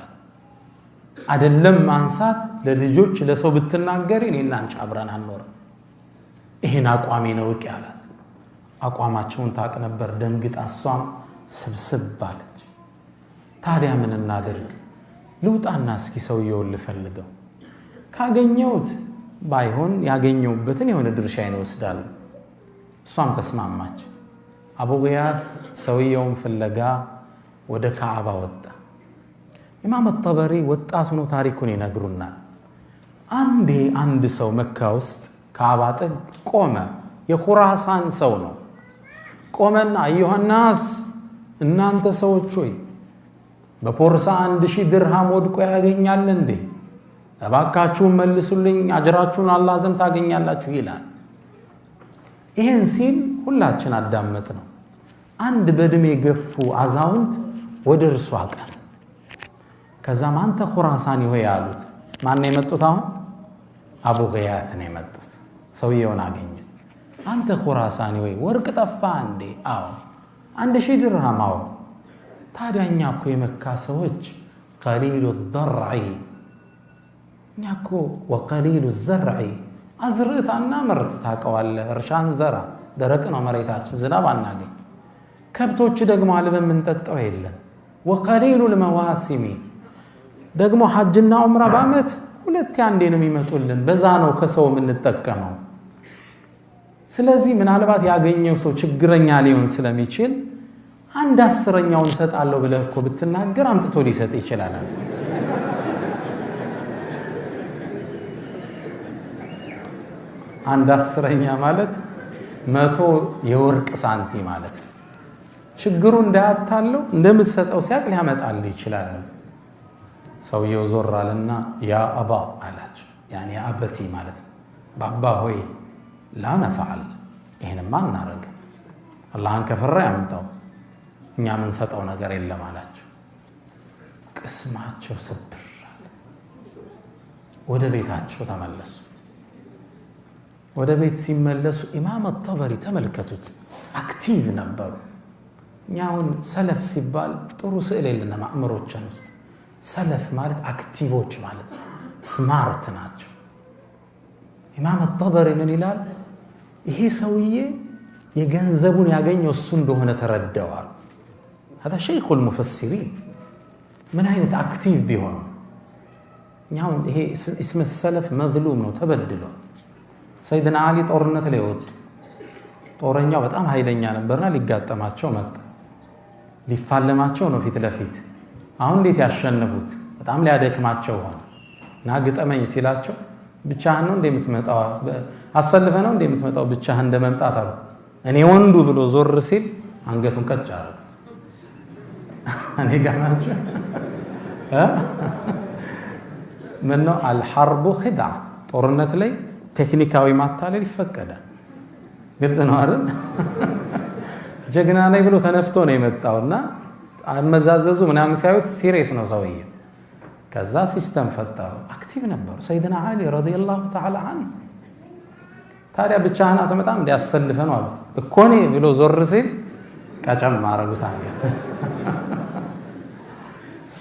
አይደለም ማንሳት ለልጆች ለሰው ብትናገሪ እኔና አንቺ አብረን አንኖር ይሄን አቋሚ ነው ይያላት አቋማቸውን ታቅ ነበር ደንግጣ እሷም ስብስብ ባለች ታዲያ ምን እናደርግ ልውጣና እስኪ ሰውየው ልፈልገው ካገኘውት ባይሆን ያገኘውበትን የሆነ ድርሻዬን ወስዳል እሷም ተስማማች አቡ ጊያት ሰውየውን ፍለጋ ወደ ካዕባ ወጣ ኢማም አልጠበሪ ወጣቱ ነው ታሪኩን ይነግሩናል አንዴ አንድ ሰው መካ ውስጥ ካዕባ ጥግ ቆመ የኹራሳን ሰው ነው ቆመና ዮሐንስ እናንተ ሰዎች ሆይ በፖርሳ 1000 ድርሃም ወድቆ ያገኛል እንዴ እባካችሁ መልሱልኝ አጅራችሁን አላህ ዘንድ ታገኛላችሁ ይላል ይሄን ሲል ሁላችን አዳመጥ ነው አንድ በእድሜ ገፉ አዛውንት ወደ እርሱ አቀር ከዛም አንተ ኹራሳኒ ሆይ ያሉት ማን ነው የመጡት አሁን አቡ ጊያት ነው የመጡት ሰውየውን አገኙት አንተ ኹራሳኒ ሆይ ወርቅ ጠፋ እንዴ አዎ 1000 ድርሃም አዎ ታዲያኛ እኮ የመካ ሰዎች ቀሊሉ الضرع ኛኮ ወቀሊሉ الزرع አዝርዕታና ምርት ታቀዋለ እርሻን ዘራ ደረቅ ነው መሬታችን ዝናብ አናገኝ ከብቶች ደግሞ አልበም እንጠጣው የለም ወቀሊሉ المواسم ደግሞ ሐጅና ዑምራ በአመት ሁለት አንዴ ነው የሚመጡልን በዛ ነው ከሰው የምንጠቀመው ስለዚህ ምናልባት ያገኘው ሰው ችግረኛ ሊሆን ስለሚችል አንድ 10ኛውን ሰጣለው ብለህ እኮ ብትናገር አምጥቶ ሊሰጥ ይችላል አንድ 10ኛ ማለት 100 የወርቅ ሳንቲ ማለት ችግሩ እንዳያታለው እንደምትሰጠው ሲያቅ ሊያመጣል ይችላል ሰውየው ዞር አለና ያ አባ አላቸው ያኒ አበቲ ማለት ባባ ሆይ ላ ነፈዓል ይሄንማ እናረግ አላህን ከፈራ ያምጣው እኛ ምን ሰጠው ነገር የለም አላቸው ቅስማቸው ሰብር ወደ ቤታቸው ተመለሱ ወደ ቤት ሲመለሱ ኢማም አልጠበሪ ተመልከቱት አክቲቭ ነበሩ ኛውን ሰለፍ ሲባል ጥሩ ስዕል የለና ማእምሮችን ውስጥ ሰለፍ ማለት አክቲቮች ማለት ስማርት ናቸው ኢማም አልጠበሪ ምን ይላል ይሄ ሰውዬ የገንዘቡን ያገኘው እሱ እንደሆነ ተረዳዋል هذا شيخ المفسرين من አይነት አክቲቭ ቢሆን ኛውን ይሄ اسم السلف مظلوم ነው ተበድሎ ሰይድና አሊ ጦርነት ላይ ወጡ ጦረኛው በጣም ኃይለኛ ነበርና ሊጋጠማቸው መጣ ሊፋለማቸው ነው ፊት ለፊት አሁን እንዴት ያሸንፉት በጣም ሊያደክማቸው ሆነ ና ግጠመኝ ሲላቸው ብቻህን ነው እንደምትመጣው አሰልፈ ነው እንደምትመጣው ብቻህን እንደመምጣት አሉ እኔ ወንዱ ብሎ ዞር ሲል አንገቱን ቀጭ አረገ እኔ ጋናቸው ምነው الحرب خدعه ጦርነት ላይ ቴክኒካዊ ማታለል ይፈቀዳል ግልጽ ነው አይደል ጀግና ላይ ብሎ ተነፍቶ ነው የመጣውና አመዛዘዙ ምናምን ሳይውት ሲሪየስ ነው ሰውዬ ከዛ ሲስተም ፈጠሩ አክቲቭ ነበሩ ሰይድና አሊ ረዲየላሁ ተዓላ ዐንሁ ታዲያ ብቻህና ተመጣም እንዲያሰልፈ ነው አሉ እኮኔ ብሎ ዞር ሲል ቀጨም ማረጉት አንገት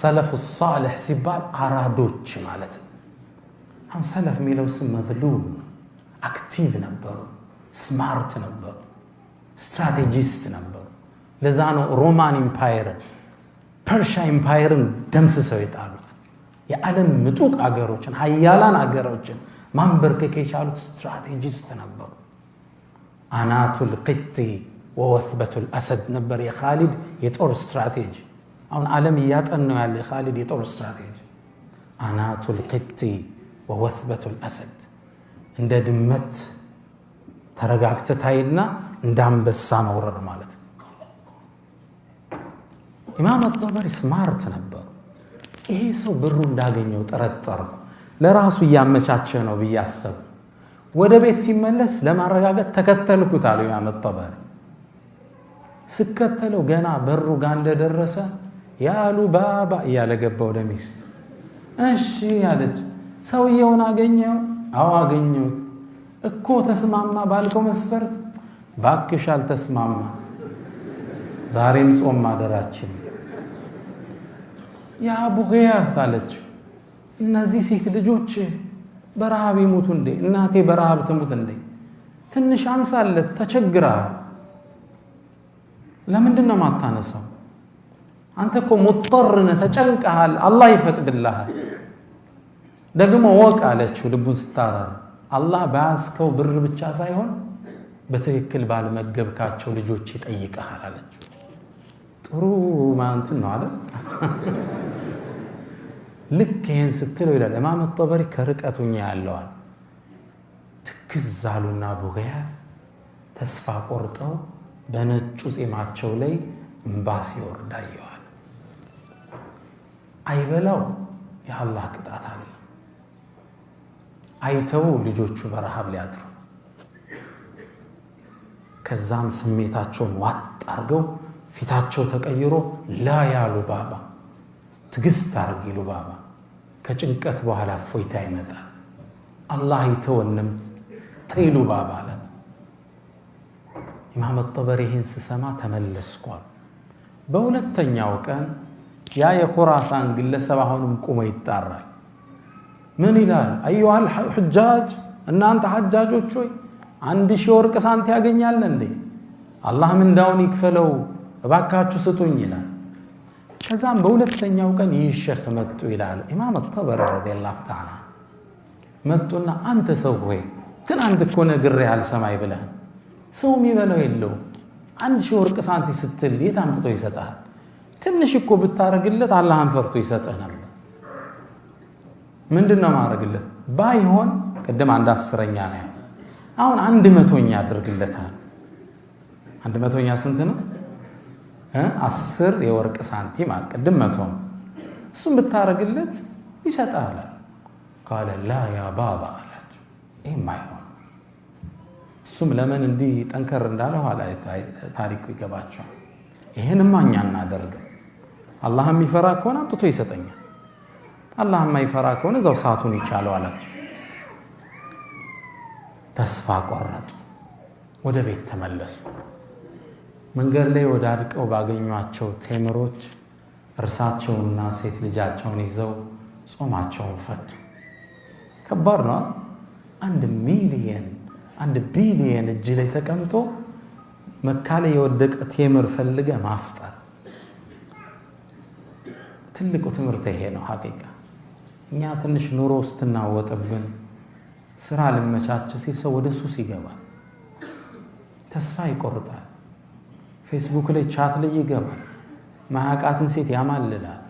ሰለፍ الصالح ሲባል አራዶች ማለት አሁን ሰለፍ የሚለው ስም መዝሉም አክቲቭ ነበሩ ስማርት ነበሩ ስትራቴጂስት ነበሩ ለዛ ነው ሮማን ኢምፓየር ፐርሺያ ኢምፓየርን ደምስሰው የጣሉት የዓለም ምጡቅ አገሮችን ሀያላን አገሮችን ማንበርከክ የቻሉት ስትራቴጂስት ነበሩ አናቱል ቂቲ ወወثበቱል አሰድ ነበር የኻሊድ የጦር ስትራቴጂ አሁን ዓለም ያጠናው ያለ የኻሊድ የጦር ስትራቴጂ አናቱል ቂቲ ወወثበቱል አሰድ እንደ ድመት ተረጋግተታይና እንዳንበሳ መውረር ማለት ኢማም አልጠበሪ ስማርት ነበሩ ይሄ ሰው ብሩ እንዳገኘው ተረጠሩ ለራሱ ያመቻቸ ነው በያሰብ ወደ ቤት ሲመለስ ለማረጋጋት ተከተልኩት አሉ ኢማም አልጠበሪ ስከተለው ገና በሩ ጋር እንደደረሰ ያሉ ባባ ያለገባ ወደ ሚስቱ እሺ ያለች ሰውየውን አገኘው አው አገኘው እኮ ተስማማ ባልከው መስፈርት ባክሽ አልተስማማ ዛሬም ጾም ማደራችን ያ አቡ ገያት አለች እነዚህ ሴት ልጆች በረሃብ ይሞቱ እንዴ እናቴ በረሃብ ትሙት እንዴ ትንሽ አንሳለት ተቸግራ ለምንድነው ማታነሳው አንተ እኮ ሙጥርነ ተጨንቀሃል አላህ ይፈቅድልሃል ደግሞ ወቅ አለችው ልቡን ስታራራ አላህ ባስከው ብር ብቻ ሳይሆን በትክክል ባለመገብካቸው ልጆች ይጠይቀሃል አለችው ጥሩ ማንት ነው አይደል ልክ ይሄን ስትለው ይላል ኢማም አልጠበሪ ከርቀቱኛ ያለዋል ትክዛሉና ቡገያት ተስፋ ቆርጠው በነጩ ጺማቸው ላይ እንባስ ይወርዳየዋል አይበላው የአላህ ቅጣት አለ አይተው ልጆቹ በረሃብ ሊያድሩ ከዛም ስሜታቸውን ዋጥ አርገው ፊታቸው ተቀይሮ ላ ያሉ ባባ ትግስት አርጊሉ ባባ ከጭንቀት በኋላ ፎይታ ይመጣል አላህ ይተወንም ተይሉ ባባ አለት ኢማም አልጠበሪ ይህን ስሰማ ተመለስኳል በሁለተኛው ቀን ያ የኹራሳን ግለሰብ አሁንም ቆሞ ይጣራል ምን ይላል አዩሃ الحجاج እናንተ ሐጃጆች ሆይ 1000 ወርቅ ሳንት ያገኛል እንዴ አላህ ምንዳውን ይክፈለው እባካችሁ ስጡኝ ይላል ከዛም በሁለተኛው ቀን ይሸኽ መጡ ይላል ኢማም አልጠበሪ ረዲየላሁ ተዓላ መጡና አንተ ሰው ሆይ ትናንት እኮ ነግሬ አልሰማይ ብለህ ሰው የሚበላው የለው 1000 ወርቅ ሳንት ስትል የት አምጥቶ ይሰጣል ትንሽ እኮ ብታረግለት አላህን ፈርቶ ይሰጣል ምንድነው ማረግለት ባይሆን ቀደም አንድ 10ኛ ነው አሁን 100ኛ አድርግለታል 100ኛ ስንት ነው 10 የወርቅ ሳንቲም ቀደም 100 እሱም ብታረግለት ይሰጣል قال لا يا بابا አላቸው ይሄም አይሆን እሱም ለምን እንዲህ ጠንከር እንዳለው ኋላ ታሪኩ ይገባቸዋል ይሄንማ እኛ እናደርግ አላህ የሚፈራ ከሆነ አጥቶ ይሰጠኛል አላህ የማይፈራ ከሆነ እዛው ሰዓቱን ይቻለው አላቸው ተስፋ ቆረጡ ወደ ቤት ተመለሱ መንገድ ላይ ወዳድቀው ባገኟቸው ቴምሮች እርሳቸውና ሴት ልጃቸውን ይዘው ጾማቸውን ፈቱ ከባድ ነው 1 ቢሊየን እጅ ላይ ተቀምጦ መካ ላይ የወደቀ ቴምር ፈልገ ማፍጠር ትልቁ ትምህርት ይሄ ነው ሐቂቃ እኛ ትንሽ ኑሮ ውስጥና ወጥብን ስራ ለመቻች ሲል ሰው ወደ ሱስ ይገባል ተስፋ ይቆርጣል ፌስቡክ ላይ ቻት ላይ ይገባል ማያቃትን ሴት ያማልላል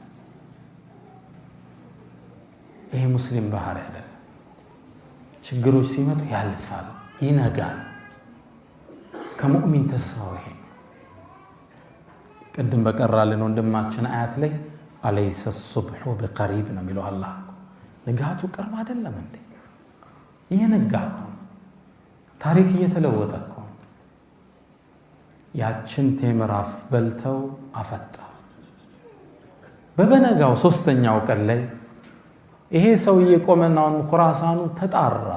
ይሄ ሙስሊም ባህሪ አይደለም ችግሮች ሲመጡ ያልፋል ይነጋል ከሙእሚን ተስፋው ይሄ ቅድም በቀራልን ወንድማችን አያት ላይ አለይሰ الصبح بقريب ነው የሚለው አላህ ንጋቱ ቅርብ አይደለም እንዴ ይነጋ ታሪክ እየተለወጠ እኮ ያችን ቴምራፍ በልተው አፈጣ በበነጋው 3ኛው ቀን ላይ ይሄ ሰውዬ ቆመናውን ኹራሳኑ ተጣራ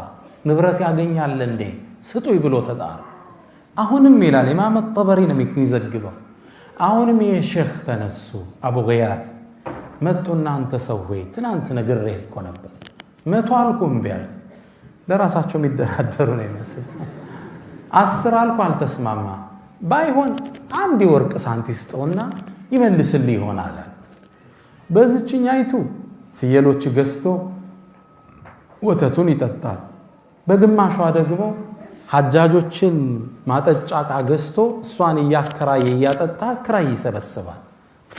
ንብረት ያገኛል እንዴ ስጡይ ብሎ ተጣራ አሁንም ይላል ኢማም الطبري ነው የሚዘግበው አሁንም ይሄ ሼክ ተነሱ አቡ ገያት መጡና አንተ ሰው ሆይ ትናንት ነግሬህ እኮ ነበር መቶ አልኩም ቢያል ለራሳቸው የሚደራደሩ ነው ይመስል 10 አልኩ አልተስማማ ባይሆን አንድ ወርቅ ሳንቲ ስጠውና ይመልስልህ ይሆናል በዚህኛይቱ ፍየሎች ገዝቶ ወተቱን ይጠጣል በግማሿ ደግሞ ሐጃጆችን ማጠጫቃ ገዝቶ እሷን ያከራየ ያጠጣ ክራይ ይሰበስባል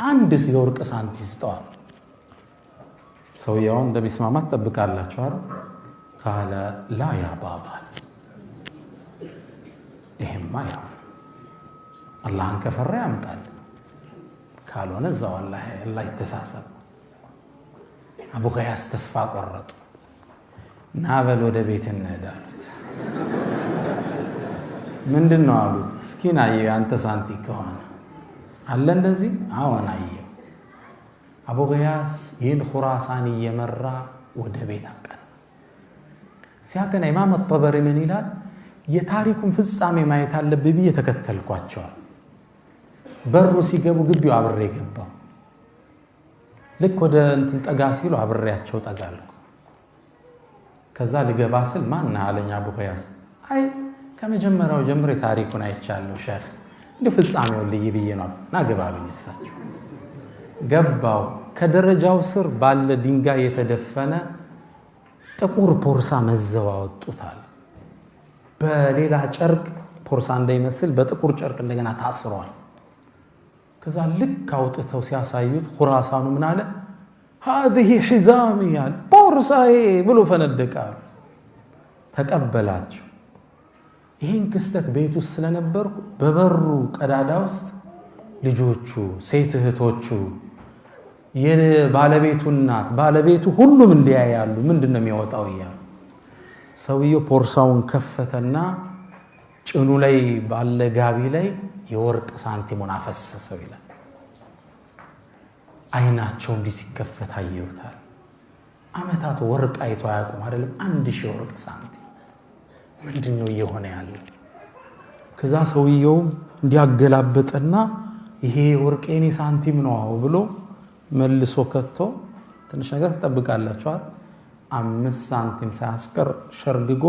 አንድ የወርቅ ሳንቲ ስጠዋል ሰውየው እንደሚስማማት ተጠብቃላችሁ አይደል قال لا يا بابا ይሄማ ያው አላህን ከፈራ ያምጣል ካልሆነ እዛው አላህ ይተሳሰብ አቡ ገያስ ተስፋ ቆረጡ ናበል ወደ ቤት እንሄዳሉት ምንድነው አሉ እስኪና አንተ ሳንቲ ከሆነ አለ እንደዚህ አሁን አየው አቡ ገያስ ይህን ኹራሳን እየመራ ወደ ቤት አቀና ሲያቀና ኢማም الطبري ምን ይላል የታሪኩን ፍጻሜ ማየት አለብኝ ብዬ ተከተልኳቸው በሩ ሲገቡ ግቢው አብሬ ገባው ልክ ወደ እንትን ጠጋ ሲሉ አብሬያቸው ጠጋልኩ ከዛ ልገባ ስል ማን አለኝ አቡ ገያስ አይ ከመጀመሪያው ጀምሬ ታሪኩን አይቻለሁ ሼክ እንደ ፍጻሜው ልይ ብዬ ነው ናገባሉኝ እሳቸው ገባው ከደረጃው ስር ባለ ድንጋይ የተደፈነ ጥቁር ፖርሳ መዘው አወጡታል በሌላ ጨርቅ ፖርሳ እንዳይመስል በጥቁር ጨርቅ እንደገና ታስሯል ከዛ ልክ አውጥተው ሲያሳዩት ኹራሳኑ ምን አለ هذه حزامي ያል ፖርሳዬ ብሎ ፈነደቃል ተቀበላቸው ይሄን ክስተት ቤት ውስጥ ስለነበርኩ በበሩ ቀዳዳ ውስጥ ልጆቹ ሴት እህቶቹ የባለቤቱ እናት ባለቤቱ ሁሉም እንዲያያሉ ምንድነው የሚያወጣው ይያሉ ሰውየው ፖርሳውን ከፈተና ጭኑ ላይ ባለ ጋቢ ላይ የወርቅ ሳንቲሙን አፈሰሰው ይላል አይናቸው እንዲህ ሲከፈት አየውታል አመታት ወርቅ አይቶ አያውቁም አይደለም 1000 ወርቅ ሳንቲም ምንድነው እየሆነ ያለው ከዛ ሰውየው እንዲያገላበጠና ይሄ ወርቅ የኔ ሳንቲም ነው ብሎ መልሶ ከቶ ትንሽ ነገር ተጠብቃላችሁ 5 ሳንቲም ሳያስቀር ሸርግጎ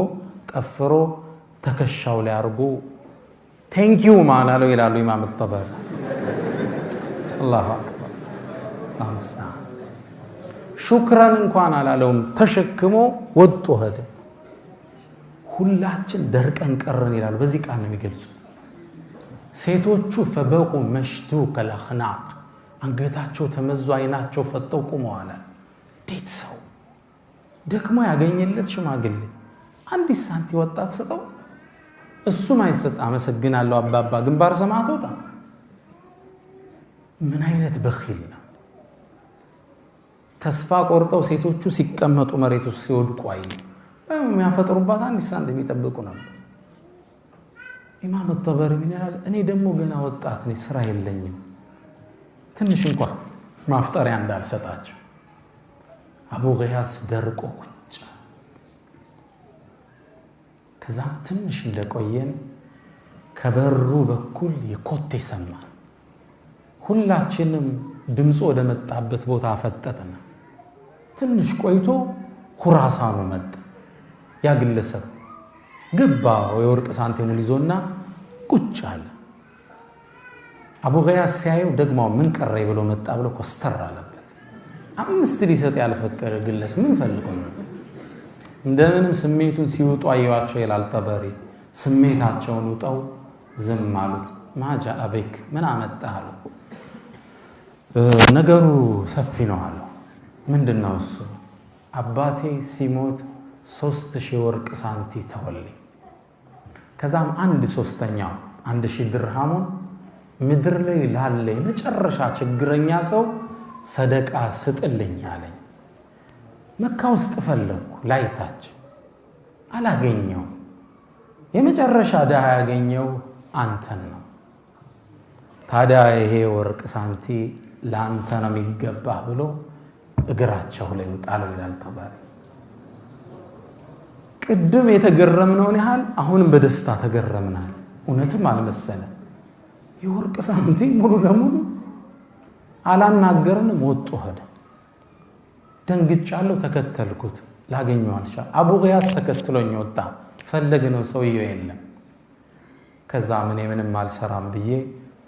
ጠፍሮ ተከሻው ላይ አርጎ ቴንክ ዩ ማላለው ይላሉ ኢማም الطبري አላሁ አክበር አምስታ ሹክራን እንኳን አላለውም ተሸክሞ ወጥቶ ሄደ ሁላችን ደርቀን ቀረን ይላሉ በዚህ ቃል ነው የሚገልጹ ሴቶቹ ፈበቁ መሽቱክ الأخناق አንገታቸው ተመዙ አይናቸው ፈጠው ቆመዋል ዴት ሰው ደክሞ ያገኘለት ሽማግሌ አንድ ሳንቲ ወጣት ሰጠው እሱ ማይሰጥ አመሰግናለሁ አባባ ግንባር ሰማቶታ ምን አይነት በኺል ነው ተስፋ ቆርጠው ሴቶቹ ሲቀመጡ መሬቱ ሲወድቁ አይ የሚያፈጥሩባት አንድ ሳንት የሚጠብቁ ነው። ኢማም አጠበሪ ምን ይላል? እኔ ደግሞ ገና ወጣት ነኝ፣ ስራ የለኝም፣ ትንሽ እንኳን ማፍጠሪያ እንዳልሰጣቸው። አቡ ገያስ ደርቆ ቁጭ። ከዛ ትንሽ እንደቆየን ከበሩ በኩል የኮቴ ሰማን። ሁላችንም ድምፁ ወደ መጣበት ቦታ አፈጠጥን። ትንሽ ቆይቶ ኩራሳኑ መጣ። ያ ግለሰብ ገባ የወርቅ ሳንቲሙን ይዞና ቁጭ አለ። አቡ ገያስ ሲያየው ደግሞ ምን ቀረይ ብሎ መጣ ብሎ ኮስተር አለበት። 5 ሊሰጥ ያልፈቀደ ግለሰብ ምን ፈልጎ ነው? እንደምንም ስሜቱን ሲውጡ አየዋቸው ይላል ጠበሪ። ስሜታቸውን ውጠው ዝም አሉት። ማጃ አበክ ምን አመጣህ አሉ። ነገሩ ሰፊ ነው አለው። ምንድነው እሱ? አባቴ ሲሞት 3000 ወርቅ ሳንቲ ተወልኝ። ከዛም 1/3 1000 ድርሃሙን ምድር ላይ ላለ የመጨረሻ ችግረኛ ሰው ሰደቃ ስጥልኝ አለኝ። መካ ውስጥ ፈለኩ ላይታች አላገኘው። የመጨረሻ ዳህ ያገኘው አንተን ነው። ታዲያ ይሄ ወርቅ ሳንቲ ለአንተ ነው የሚገባህ ብሎ እግራቸው ላይ ጣለው ይላል ጠበሪ። ቅድም የተገረምነውን ያህል አሁንም በደስታ ተገረምናል። እውነትም አልመሰለም። የወርቅ ሳንቲ ሙሉ ለሙሉ አላናገርንም፣ ወጡ ሄደ። ደንግጫለሁ፣ ተከተልኩት፣ ላገኘው አልቻልኩም። አቡ ገያስ ተከትሎኝ ወጣ። ፈለግነው፣ ሰውየው የለም። ከዛ ምንም አልሰራም ብዬ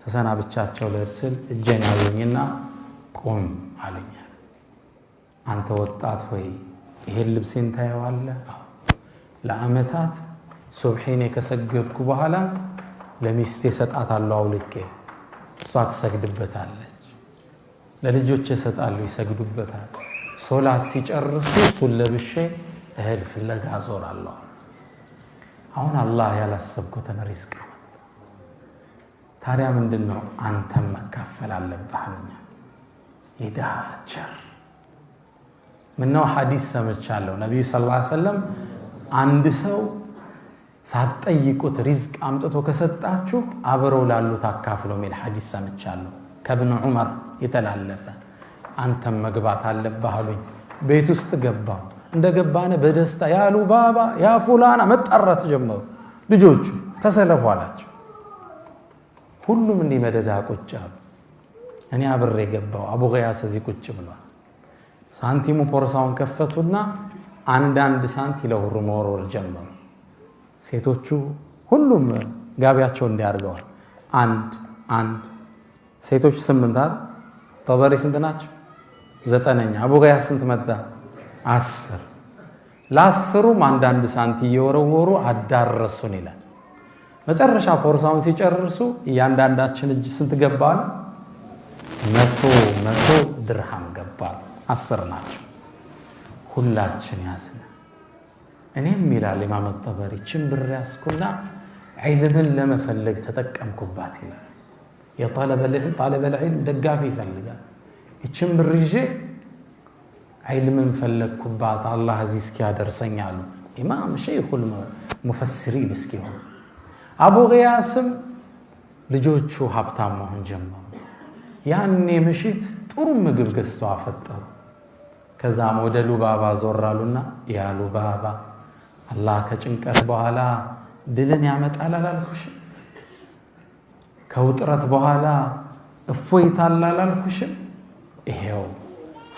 ተሰናብቻቸው ልርስል እጄን ያዘኝና ቁም አለኝ። አንተ ወጣት ሆይ ይሄን ልብሴን ታየዋለህ? ለአመታት ሱብሂን ከሰገድኩ በኋላ ለሚስቴ ሰጣታለሁ አውልቄ፣ እሷ ትሰግድበታለች። ለልጆቼ ሰጣለሁ ይሰግዱበታል። ሶላት ሲጨርሱ እሱን ለብሼ እህል ፍለጋ ዞራለሁ። አሁን አላህ ያላሰብኩትን ሪዝቅ ታዲያ ምንድነው? አንተም መካፈል አለብህ። ይዳቸር ምነው ሐዲስ ሰምቻለሁ። ነብዩ ሰለላሁ ዐለይሂ ወሰለም አንድ ሰው ሳትጠይቁት ሪዝቅ አምጥቶ ከሰጣችሁ አብረው ላሉት አካፍለው የሚል ሐዲስ ሰምቻለሁ ከኢብኑ ዑመር የተላለፈ። አንተም መግባት አለብህ አሉኝ። ቤት ውስጥ ገባሁ። እንደገባነ በደስታ ያሉ ባባ ያ ፉላና መጣራት ጀመሩ። ልጆቹ ተሰለፉ አላቸው። ሁሉም እንዲህ መደዳ ቁጭ አሉ። እኔ አብሬ ገባሁ። አቡ ገያስ እዚህ ቁጭ ብሏል። ሳንቲሙ ፖርሳውን ከፈቱና አንዳንድ ሳንቲ ለሁሩ መወርወር ጀመሩ። ሴቶቹ ሁሉም ጋቢያቸው እንዲያርገዋል። አንድ ሴቶቹ 8 ጠበሪ ስንት ናቸው? 9። አቡ ገያስ ስንት መጣ? 10። ለ10ሩም አንዳንድ ሳንቲ እየወረወሩ አዳረሱን ይላል። መጨረሻ ፖርሳውን ሲጨርሱ እያንዳንዳችን እጅ ስንት ገባል? 100 ድርሃም ገባል። 10 ናቸው። ሁላችን ያዝነ። እኔም ይላል ኢማም ጠበሪ ችምብር ያስኩና ዒልምን ለመፈለግ ተጠቀምኩባት ይላል። የጣለበ العلم ደጋፊ ይፈልጋል። ችምብር ይዤ ዒልምን ፈለግኩባት። አላህ እዚህ እስኪያደርሰኝ አሉ ኢማም ሸይኹል ሙፈሲሪን እስኪሆን። አቡ ገያስም ልጆቹ ሀብታም መሆን ጀመሩ። ያኔ ምሽት ጥሩ ምግብ ገዝተው አፈጠሩ። ከዛም ወደ ሉባባ ዞራሉና ያ ሉባባ አላህ ከጭንቀት በኋላ ድልን ያመጣል አላልኩሽ? ከውጥረት በኋላ እፎይታል አላልኩሽ? ይሄው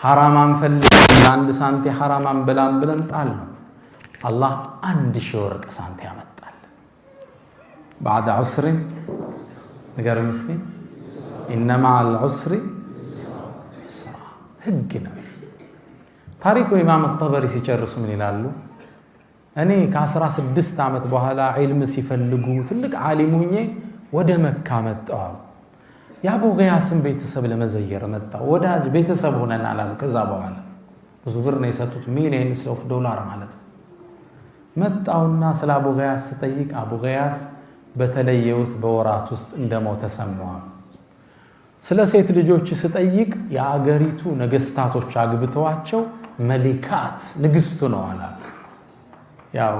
ሐራማን ፈልግ አንድ ሳንቲ ሐራማን ብላን ብለን ጣል ነው። አላህ 1000 ወርቅ ሳንቲ ያመጣል። بعد عسر ነገር ምስኪን إنما العسر يسرا ህግ ነው። ታሪኩ ኢማም ጠበሪ ሲጨርሱ ምን ይላሉ? እኔ ከ16 ዓመት በኋላ ዒልም ሲፈልጉ ትልቅ ዓሊም ሆኜ ወደ መካ መጣሁ። የአቡ ገያስን ቤተሰብ ለመዘየር መጣሁ። ወዳጅ ቤተሰብ ሆነን አላሉ። ከዛ በኋላ ብዙ ብር ነው የሰጡት፣ ሚሊየንስ ኦፍ ዶላር ማለት ነው። መጣውና ስለ አቡ ገያስ ተጠይቅ። አቡ ገያስ በተለየውት በወራት ውስጥ እንደሞተ ሰማሁ። ስለ ሴት ልጆች ስጠይቅ የአገሪቱ ነገስታቶች አግብተዋቸው መሊካት ንግስቱ ነው አላል። ያው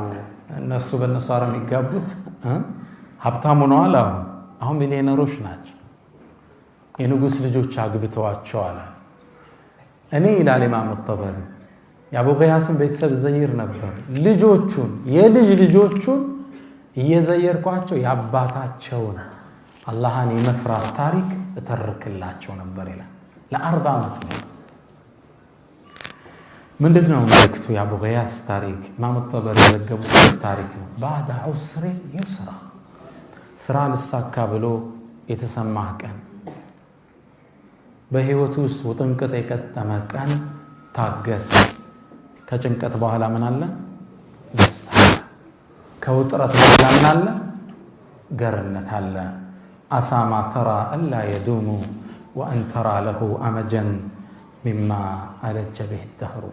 እነሱ በእነሱ አረም ይጋቡት ሀብታሙ ነው አላል። አሁን ሚሊዮነሮች ናቸው። የንጉስ ልጆች አግብተዋቸው አላል። እኔ ይላል ኢማም አጠበሪ የአቡ ገያስን ቤተሰብ ዘይር ነበር። ልጆቹን የልጅ ልጆቹን እየዘየርኳቸው ያባታቸውን አላህን የመፍራት ታሪክ እተርክላቸው ነበር ይላል። ለ40 ዓመት ነው። ምንድነው መልእክቱ? የአቡ ገያስ ታሪክ ኢማም አጠበሪ የዘገቡት ታሪክ ነው። ባዕደ ዑስሪ ዩስራ፣ ስራ ልሳካ ብሎ የተሰማህ ቀን፣ በህይወቱ ውስጥ ውጥንቅጥ የቀጠመ ቀን ታገስ። ከጭንቀት በኋላ ምን አለ? ደስታ። ከውጥረት በኋላ ምን አለ? ገርነት አለ። አሳማ ተራ አላ የዱሙ ወአን ተራ ለሁ አመጀን ሚማ አለጀ ቢህ ደህሩ።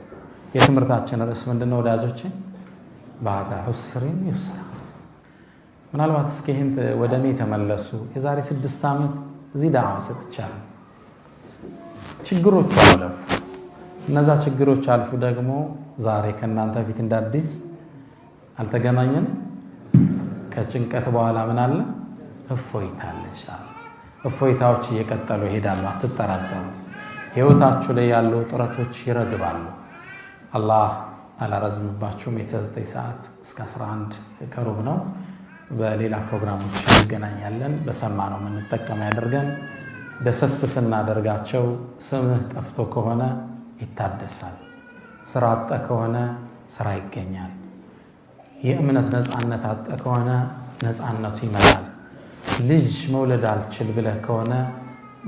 የትምህርታችን ርዕስ ምንድነው ወዳጆቼ? ባዕደ ዑስሪን ዩስራ። ምናልባት እስኪ ይህን ወደ እኔ ተመለሱ። የዛሬ 6 ዓመት እዚህ ዳዕዋ ሰጥቻለሁ። ችግሮች አለፉ። እነዛ ችግሮች አልፉ ደግሞ ዛሬ ከእናንተ ፊት እንዳዲስ አልተገናኘንም። ከጭንቀት በኋላ ምን አለ? እፎይታ አለ። ኢንሻአላህ እፎይታዎች እየቀጠሉ ይሄዳሉ። አትጠራጠሩ። ህይወታችሁ ላይ ያሉ ጥረቶች ይረግባሉ። አላህ አላረዝምባችሁም። የ9 ሰዓት እስከ 11 ከሩብ ነው። በሌላ ፕሮግራሞች እንገናኛለን። በሰማነው የምንጠቀም ያደርገን። ደሰስ ስናደርጋቸው ስምህ ጠፍቶ ከሆነ ይታደሳል። ስራ አጣ ከሆነ ስራ ይገኛል። የእምነት ነፃነት አጣ ከሆነ ነፃነቱ ይመጣል። ልጅ መውለድ አልችል ብለህ ከሆነ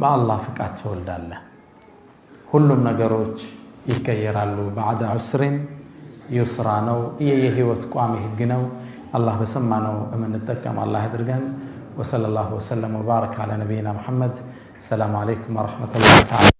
በአላህ ፍቃድ ትወልዳለህ። ሁሉም ነገሮች ይቀየራሉ። ባዕደ ዑስሪን ዩስራ ነው። የህይወት ቋሚ ህግ ነው። አላህ በሰማነው የምንጠቀም አላህ ያድርገን። ወሰለላሁ ወሰለም ወባረከ ዐላ ነቢይና ሙሐመድ። ሰላም አለይኩም ወረሕመቱላሂ ተዓላ